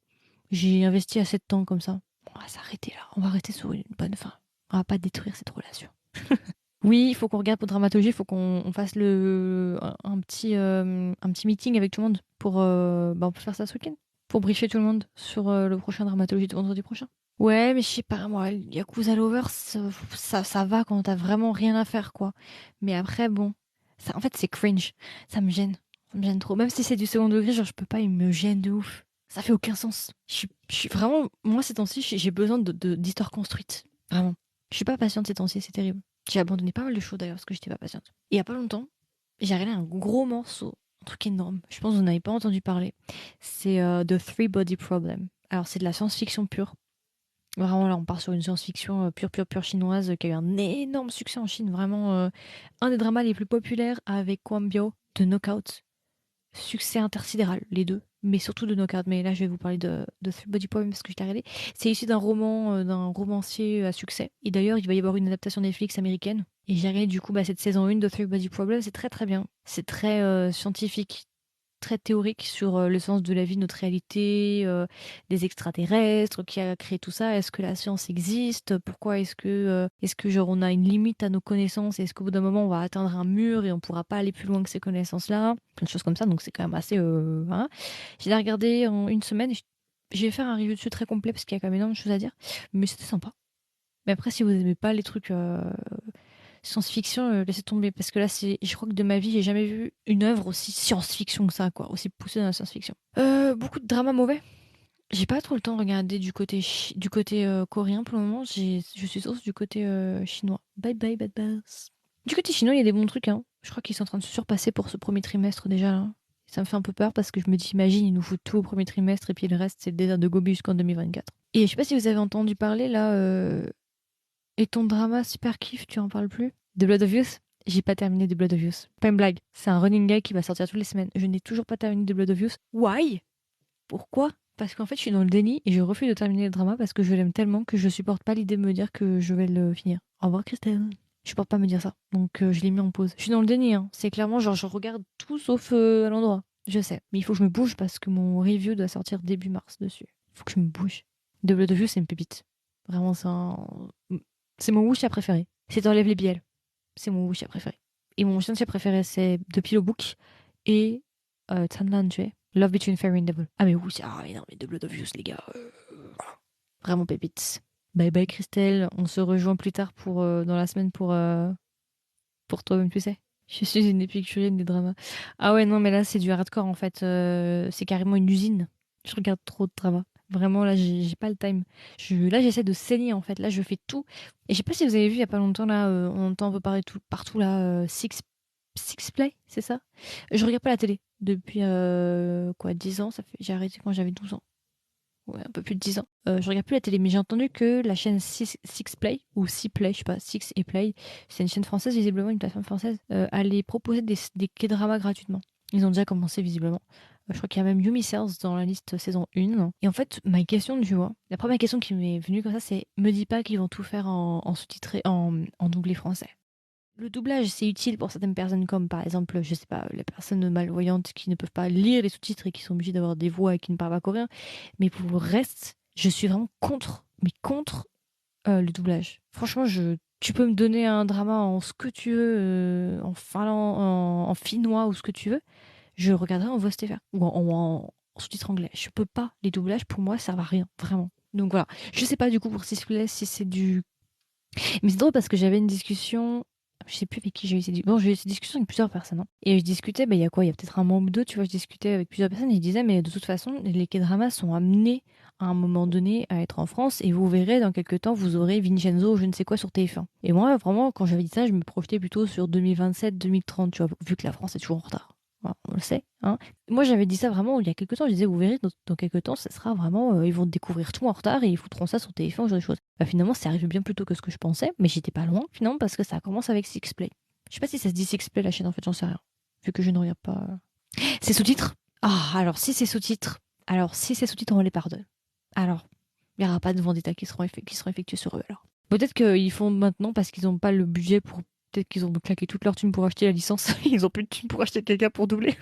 J'ai investi assez de temps comme ça. On va s'arrêter là, on va rester sur une bonne fin. On va pas détruire cette relation. Oui, il faut qu'on regarde pour dramaturgie, il faut qu'on fasse un petit meeting avec tout le monde pour on peut faire ça ce week-end pour briefer tout le monde sur le prochain dramaturgie de vendredi prochain. Ouais, mais je sais pas moi, Yakuza Lovers, ça va quand t'as vraiment rien à faire quoi. Mais après bon, ça en fait c'est cringe, ça me gêne trop. Même si c'est du second degré, genre je peux pas, il me gêne de ouf. Ça fait aucun sens. Je suis vraiment moi ces temps-ci, j'ai besoin d'histoires construites, vraiment. Je suis pas patiente ces temps-ci, c'est terrible. J'ai abandonné pas mal de choses d'ailleurs parce que j'étais pas patiente. Et il y a pas longtemps, j'ai regardé un gros morceau, un truc énorme. Je pense que vous n'avez pas entendu parler. C'est The Three Body Problem. Alors c'est de la science-fiction pure. Vraiment là, on part sur une science-fiction pure chinoise qui a eu un énorme succès en Chine. Vraiment un des dramas les plus populaires avec Kwon Bio de Knockout. Succès intersidéral, les deux, mais surtout de Knockout. Mais là, je vais vous parler de Three Body Problem parce que je l'ai regardé. C'est issu d'un roman, d'un romancier à succès. Et d'ailleurs, il va y avoir une adaptation Netflix américaine. Et j'ai regardé du coup cette saison 1 de Three Body Problem. C'est très très bien. C'est très scientifique, très théorique sur le sens de la vie, notre réalité, des extraterrestres, qui a créé tout ça. Est-ce que la science existe? Pourquoi est-ce que genre on a une limite à nos connaissances? Est-ce qu'au bout d'un moment on va atteindre un mur et on pourra pas aller plus loin que ces connaissances-là? Plein de choses comme ça. Donc c'est quand même assez. Hein. Je l'ai regardé en une semaine. Je vais faire un review dessus très complet parce qu'il y a quand même énormément de choses à dire. Mais c'était sympa. Mais après, si vous aimez pas les trucs science-fiction, laissez tomber. Parce que là, je crois que de ma vie, j'ai jamais vu une œuvre aussi science-fiction que ça, quoi. Aussi poussée dans la science-fiction. Beaucoup de dramas mauvais. J'ai pas trop le temps de regarder du côté coréen pour le moment. Je suis source du côté chinois. Bye bye, bad buzz. Du côté chinois, il y a des bons trucs, hein. Je crois qu'ils sont en train de se surpasser pour ce premier trimestre déjà, là. Ça me fait un peu peur parce que je me dis, imagine, il nous faut tout au premier trimestre et puis le reste, c'est le désert de Gobi jusqu'en 2024. Et je sais pas si vous avez entendu parler là, et ton drama super kiff, tu en parles plus? The Blood of Youth? J'ai pas terminé The Blood of Youth. Pas une blague. C'est un running gag qui va sortir toutes les semaines. Je n'ai toujours pas terminé The Blood of Youth. Why? Pourquoi? Parce qu'en fait, je suis dans le déni et je refuse de terminer le drama parce que je l'aime tellement que je supporte pas l'idée de me dire que je vais le finir. Au revoir, Christelle. Je supporte pas me dire ça. Donc, je l'ai mis en pause. Je suis dans le déni, hein. C'est clairement genre, je regarde tout sauf à l'endroit. Je sais. Mais il faut que je me bouge parce que mon review doit sortir début mars dessus. Il faut que je me bouge. The Blood of You, c'est une pépite. Vraiment, c'est mon wuxia préféré. C'est t'enlèves les bielles. C'est mon wuxia préféré. Et mon wuxia préféré, c'est The Pillow Book et Tanlanjue. Love Between Fairy and Devil. Ah mais oui, non mais The Blood of Youth, les gars. Voilà. Vraiment pépites. Bye bye Christelle, on se rejoint plus tard dans la semaine pour toi-même, tu sais. Je suis une épicurienne des dramas. Ah ouais, non mais là c'est du hardcore en fait. C'est carrément une usine. Je regarde trop de dramas. Vraiment là j'ai pas le time. Là j'essaie de saigner en fait. Là je fais tout. Et je sais pas si vous avez vu il y a pas longtemps là, on entend un peu parler partout là, Six Play, c'est ça? Je regarde pas la télé depuis 10 ans. J'ai arrêté quand j'avais 12 ans. Ouais, un peu plus de 10 ans. Je regarde plus la télé, mais j'ai entendu que la chaîne Six Play, ou Six Play, je sais pas, Six et Play, c'est une chaîne française, visiblement, une plateforme française, allait proposer des K-dramas gratuitement. Ils ont déjà commencé, visiblement. Je crois qu'il y a même Yumi Cells dans la liste saison 1. Et en fait, ma question, tu vois, la première question qui m'est venue comme ça, c'est me dis pas qu'ils vont tout faire en sous-titré, en doublé français. Le doublage, c'est utile pour certaines personnes, comme par exemple, je sais pas, les personnes malvoyantes qui ne peuvent pas lire les sous-titres et qui sont obligées d'avoir des voix et qui ne parlent pas coréen. Mais pour le reste, je suis vraiment contre le doublage. Franchement, tu peux me donner un drama en ce que tu veux, en finlandais, en finnois ou ce que tu veux, je regarderai en voix TF1 ou en sous-titres anglais. Je peux pas. Les doublages, pour moi, ça va rien, vraiment. Donc voilà. Je sais pas du coup pour Sisplay si c'est du. Mais c'est drôle parce que j'avais une discussion. Je sais plus avec qui j'ai eu Bon, j'ai eu cette discussion avec plusieurs personnes, hein. Et je discutais, bah, il y a quoi? Il y a peut-être un mois ou deux, tu vois, je discutais avec plusieurs personnes et je disais, mais de toute façon, les K-dramas sont amenés à un moment donné à être en France et vous verrez, dans quelques temps, vous aurez Vincenzo ou je ne sais quoi sur TF1. Et moi, vraiment, quand j'avais dit ça, je me projetais plutôt sur 2027-2030, tu vois, vu que la France est toujours en retard. Voilà, on le sait, hein. Moi, j'avais dit ça vraiment il y a quelques temps. Je disais, vous verrez, dans quelques temps, ça sera vraiment. Ils vont découvrir tout en retard et ils foutront ça sur téléphone, ce genre de choses. Bah, finalement, c'est arrivé bien plus tôt que ce que je pensais, mais j'étais pas loin, finalement, parce que ça commence avec Sixplay. Je sais pas si ça se dit Sixplay, la chaîne, en fait, j'en sais rien. Vu que je ne regarde pas. C'est sous-titres? Ah, alors si c'est sous-titres. Alors, si c'est sous-titres, on les pardonne. Alors, il n'y aura pas de vendetta qui seront effectués sur eux, alors. Peut-être qu'ils font maintenant parce qu'ils n'ont pas le budget pour. Peut-être qu'ils ont claqué toute leur thune pour acheter la licence. Ils ont plus de thune pour acheter quelqu'un pour doubler.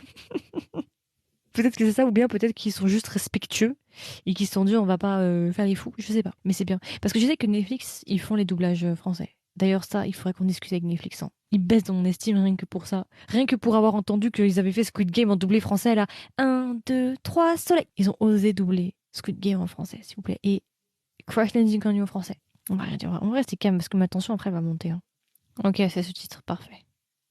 Peut-être que c'est ça, ou bien peut-être qu'ils sont juste respectueux et qu'ils se sont dit on va pas faire les fous. Je sais pas, mais c'est bien. Parce que je sais que Netflix, ils font les doublages français. D'ailleurs, ça, il faudrait qu'on discute avec Netflix, hein. Ils baissent dans mon estime rien que pour ça. Rien que pour avoir entendu qu'ils avaient fait Squid Game en doublé français, là. Un, 2, 3, soleil. Ils ont osé doubler Squid Game en français, s'il vous plaît. Et Crash Landing on You en français. On va rien dire. On va rester calme parce que ma tension après elle va monter, hein. Ok, c'est sous-titre, parfait.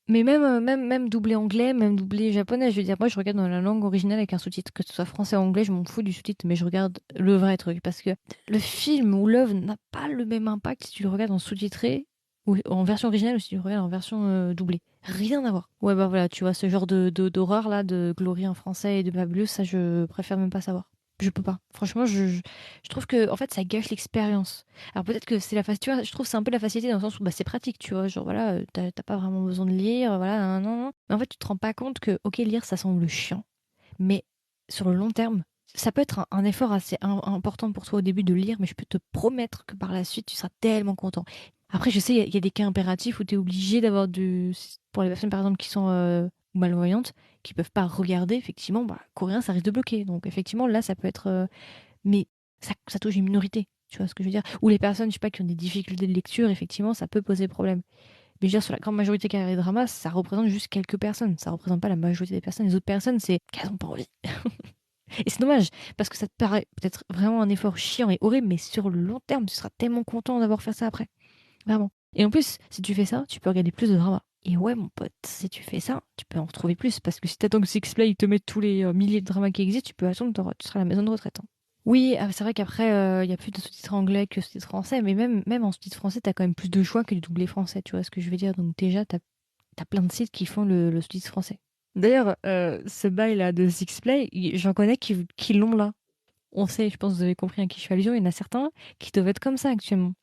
Mais même doublé anglais, même doublé japonais, je veux dire, moi je regarde dans la langue originale avec un sous-titre, que ce soit français ou anglais, je m'en fous du sous-titre, mais je regarde le vrai truc, parce que le film ou l'œuvre n'a pas le même impact si tu le regardes en sous-titré, ou en version originale, ou si tu le regardes en version doublée. Rien à voir. Ouais, bah voilà, tu vois, ce genre d'horreur là, de Glory en français et de Babylus, ça je préfère même pas savoir. Je peux pas. Franchement, je trouve que en fait ça gâche l'expérience. Alors peut-être que c'est la facilité, tu vois, je trouve que c'est un peu la facilité dans le sens où bah, c'est pratique, tu vois, genre voilà, t'as pas vraiment besoin de lire, voilà, non, non, non. Mais en fait, tu te rends pas compte que, ok, lire, ça semble chiant, mais sur le long terme, ça peut être un effort assez important pour toi au début de lire, mais je peux te promettre que par la suite, tu seras tellement content. Après, je sais, il y a des cas impératifs où tu es obligé d'avoir du. Pour les personnes, par exemple, qui sont malvoyantes, qui peuvent pas regarder, effectivement, bah, coréen, ça risque de bloquer. Donc, effectivement, là, ça peut être. Mais ça touche une minorité. Tu vois ce que je veux dire? Ou les personnes, je sais pas, qui ont des difficultés de lecture, effectivement, ça peut poser problème. Mais je veux dire, sur la grande majorité qui a les dramas, ça représente juste quelques personnes. Ça représente pas la majorité des personnes. Les autres personnes, c'est qu'elles ont pas envie. Et c'est dommage, parce que ça te paraît peut-être vraiment un effort chiant et horrible, mais sur le long terme, tu seras tellement content d'avoir fait ça après. Vraiment. Et en plus, si tu fais ça, tu peux regarder plus de dramas. Et ouais, mon pote, si tu fais ça, tu peux en retrouver plus. Parce que si t'attends que Sixplay il te mette tous les milliers de dramas qui existent, tu peux attendre, tu seras à la maison de retraite, hein. Oui, c'est vrai qu'après, il y a plus de sous-titres anglais que sous-titres français, mais même en sous-titres français, t'as quand même plus de choix que du doublé français, tu vois ce que je veux dire. Donc déjà, t'as plein de sites qui font le sous-titre français. D'ailleurs, ce bail-là de Sixplay, j'en connais qui l'ont là. On sait, je pense que vous avez compris à qui je fais allusion, il y en a certains qui doivent être comme ça actuellement.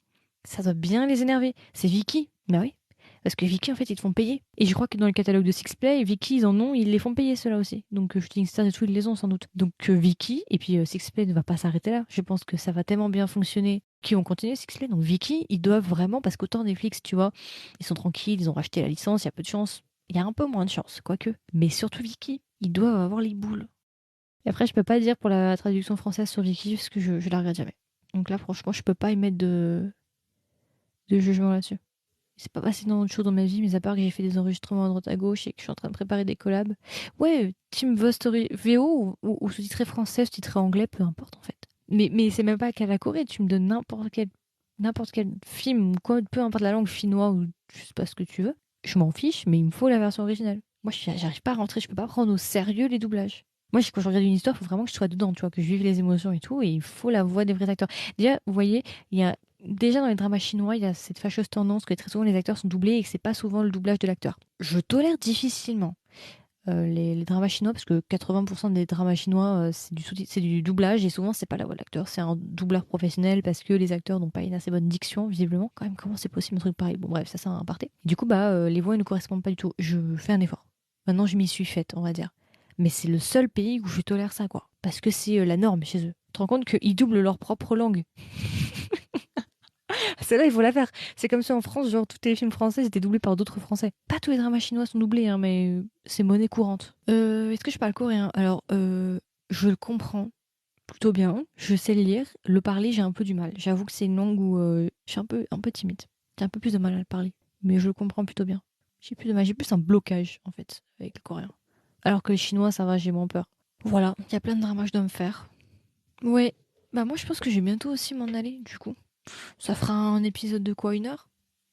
Ça doit bien les énerver. C'est Vicky. Bah oui. Parce que Vicky, en fait, ils te font payer. Et je crois que dans le catalogue de Sixplay, Vicky, ils en ont, ils les font payer ceux-là aussi. Donc Shooting Stars et tout, ils les ont sans doute. Donc Vicky, et puis Sixplay ne va pas s'arrêter là. Je pense que ça va tellement bien fonctionner qu'ils vont continuer Sixplay. Donc Vicky, ils doivent vraiment, parce qu'autant Netflix, tu vois, ils sont tranquilles, ils ont racheté la licence, il y a peu de chance. Il y a un peu moins de chance, quoique. Mais surtout Vicky, ils doivent avoir les boules. Et après, je peux pas dire pour la traduction française sur Vicky, parce que je la regarde jamais. Donc là, franchement, je peux pas y mettre de jugement là-dessus. C'est pas passé dans autre chose dans ma vie, mais à part que j'ai fait des enregistrements à droite à gauche et que je suis en train de préparer des collabs. Ouais, Team Vostory VO ou sous-titré français, sous-titré anglais, peu importe en fait. Mais c'est même pas qu'à la Corée, tu me donnes n'importe quel film ou quoi, peu importe la langue, finnois ou je sais pas ce que tu veux. Je m'en fiche, mais il me faut la version originale. Moi, j'arrive pas à rentrer, je peux pas prendre au sérieux les doublages. Moi, quand je regarde une histoire, il faut vraiment que je sois dedans, tu vois, que je vive les émotions et tout, et il faut la voix des vrais acteurs. Déjà, vous voyez, il y a déjà dans les dramas chinois, il y a cette fâcheuse tendance que très souvent les acteurs sont doublés et que c'est pas souvent le doublage de l'acteur. Je tolère difficilement les dramas chinois parce que 80% des dramas chinois c'est du doublage et souvent c'est pas la voix de l'acteur, c'est un doubleur professionnel parce que les acteurs n'ont pas une assez bonne diction visiblement. Quand même, comment c'est possible un truc pareil? Bon bref, ça c'est un aparté. Du coup les voix ne correspondent pas du tout. Je fais un effort. Maintenant je m'y suis faite, on va dire. Mais c'est le seul pays où je tolère ça quoi, parce que c'est la norme chez eux. Tu te rends compte qu'ils doublent leur propre langue? Celle-là, il faut la faire. C'est comme si en France, genre, tous les films français étaient doublés par d'autres Français. Pas tous les dramas chinois sont doublés, hein, mais c'est monnaie courante. Est-ce que je parle coréen? Alors, je le comprends plutôt bien. Je sais le lire. Le parler, j'ai un peu du mal. J'avoue que c'est une langue où je suis un peu timide. J'ai un peu plus de mal à le parler. Mais je le comprends plutôt bien. J'ai plus de mal. J'ai plus un blocage, en fait, avec le coréen. Alors que le chinois, ça va, j'ai moins peur. Voilà. Il y a plein de dramas que je dois me faire. Ouais. Bah, moi, je pense que je vais bientôt aussi m'en aller, du coup. Ça fera un épisode de quoi, 1 heure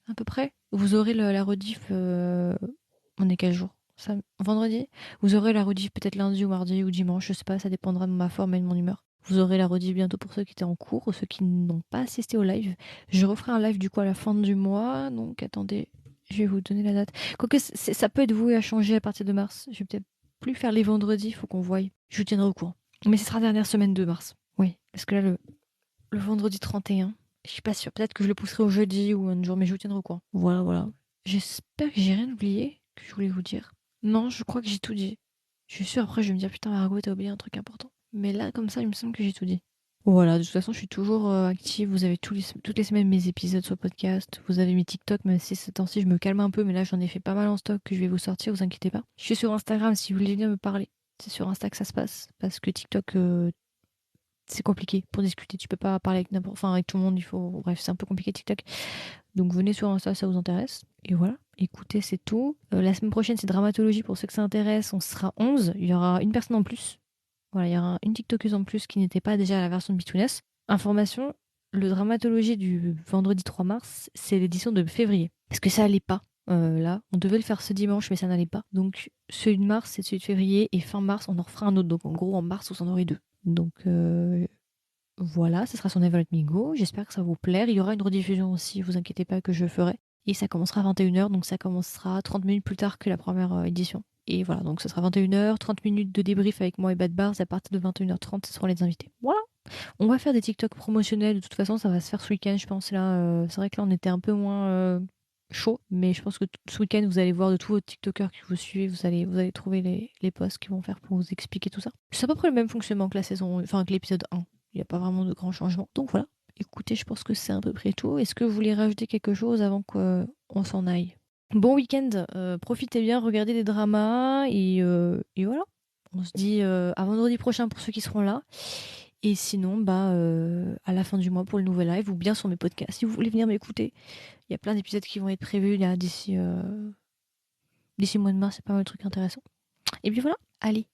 à peu près. Vous aurez la rediff. On est quel jour? Vendredi. Vous aurez la rediff peut-être lundi ou mardi ou dimanche, je sais pas, ça dépendra de ma forme et de mon humeur. Vous aurez la rediff bientôt pour ceux qui étaient en cours ou ceux qui n'ont pas assisté au live. Je referai un live du coup à la fin du mois, donc attendez, je vais vous donner la date. Quoique ça peut être voué à changer à partir de mars. Je vais peut-être plus faire les vendredis, faut qu'on voie. Je vous tiendrai au courant. Mais ce sera la dernière semaine de mars. Oui, parce que là, le vendredi 31. Je suis pas sûre. Peut-être que je le pousserai au jeudi ou un jour, mais je vous tiendrai au courant. Voilà, voilà. J'espère que j'ai rien oublié que je voulais vous dire. Non, je crois que j'ai tout dit. Je suis sûre, après je vais me dire, putain, Margot, t'as oublié un truc important. Mais là, comme ça, il me semble que j'ai tout dit. Voilà, de toute façon, je suis toujours active. Vous avez toutes les semaines mes épisodes sur podcast. Vous avez mes TikTok, même si ce temps-ci, je me calme un peu, mais là, j'en ai fait pas mal en stock que je vais vous sortir, vous inquiétez pas. Je suis sur Instagram si vous voulez venir me parler. C'est sur Insta que ça se passe. Parce que TikTok, c'est compliqué pour discuter. Tu peux pas parler avec n'importe, enfin avec tout le monde. Il faut, bref, c'est un peu compliqué TikTok. Donc venez sur Insta, ça vous intéresse. Et voilà. Écoutez, c'est tout. La semaine prochaine, c'est dramatologie pour ceux que ça intéresse. On sera 11. Il y aura une personne en plus. Voilà, il y aura une TikTokeuse en plus qui n'était pas déjà à la version de Between. Information, le dramatologie du vendredi 3 mars, c'est l'édition de février. Parce que ça allait pas. Là, on devait le faire ce dimanche, mais ça n'allait pas. Donc, celui de mars, c'est celui de février, et fin mars, on en refera un autre. Donc, en gros, en mars, vous en aurez deux. Donc, voilà, ce sera son Never Let Me Go. J'espère que ça vous plaire. Il y aura une rediffusion aussi, vous inquiétez pas que je ferai. Et ça commencera à 21h, donc ça commencera 30 minutes plus tard que la première édition. Et voilà, donc ce sera 21h, 30 minutes de débrief avec moi et Bad Bars. À partir de 21h30, ce seront les invités. Voilà. On va faire des TikTok promotionnels. De toute façon, ça va se faire ce week-end, je pense. Là, c'est vrai que là, on était un peu moins chaud, mais je pense que ce week-end, vous allez voir de tous vos TikTokers que vous suivez, vous allez trouver les posts qu'ils vont faire pour vous expliquer tout ça. C'est à peu près le même fonctionnement que la saison, enfin que l'épisode 1. Il n'y a pas vraiment de grands changements. Donc voilà. Écoutez, je pense que c'est à peu près tout. Est-ce que vous voulez rajouter quelque chose avant qu'on s'en aille? Bon week-end, profitez bien, regardez des dramas et voilà. On se dit à vendredi prochain pour ceux qui seront là. Et sinon, à la fin du mois pour le nouvel live ou bien sur mes podcasts. Si vous voulez venir m'écouter, il y a plein d'épisodes qui vont être prévus là d'ici le mois de mars, c'est pas mal de trucs intéressants. Et puis voilà, allez,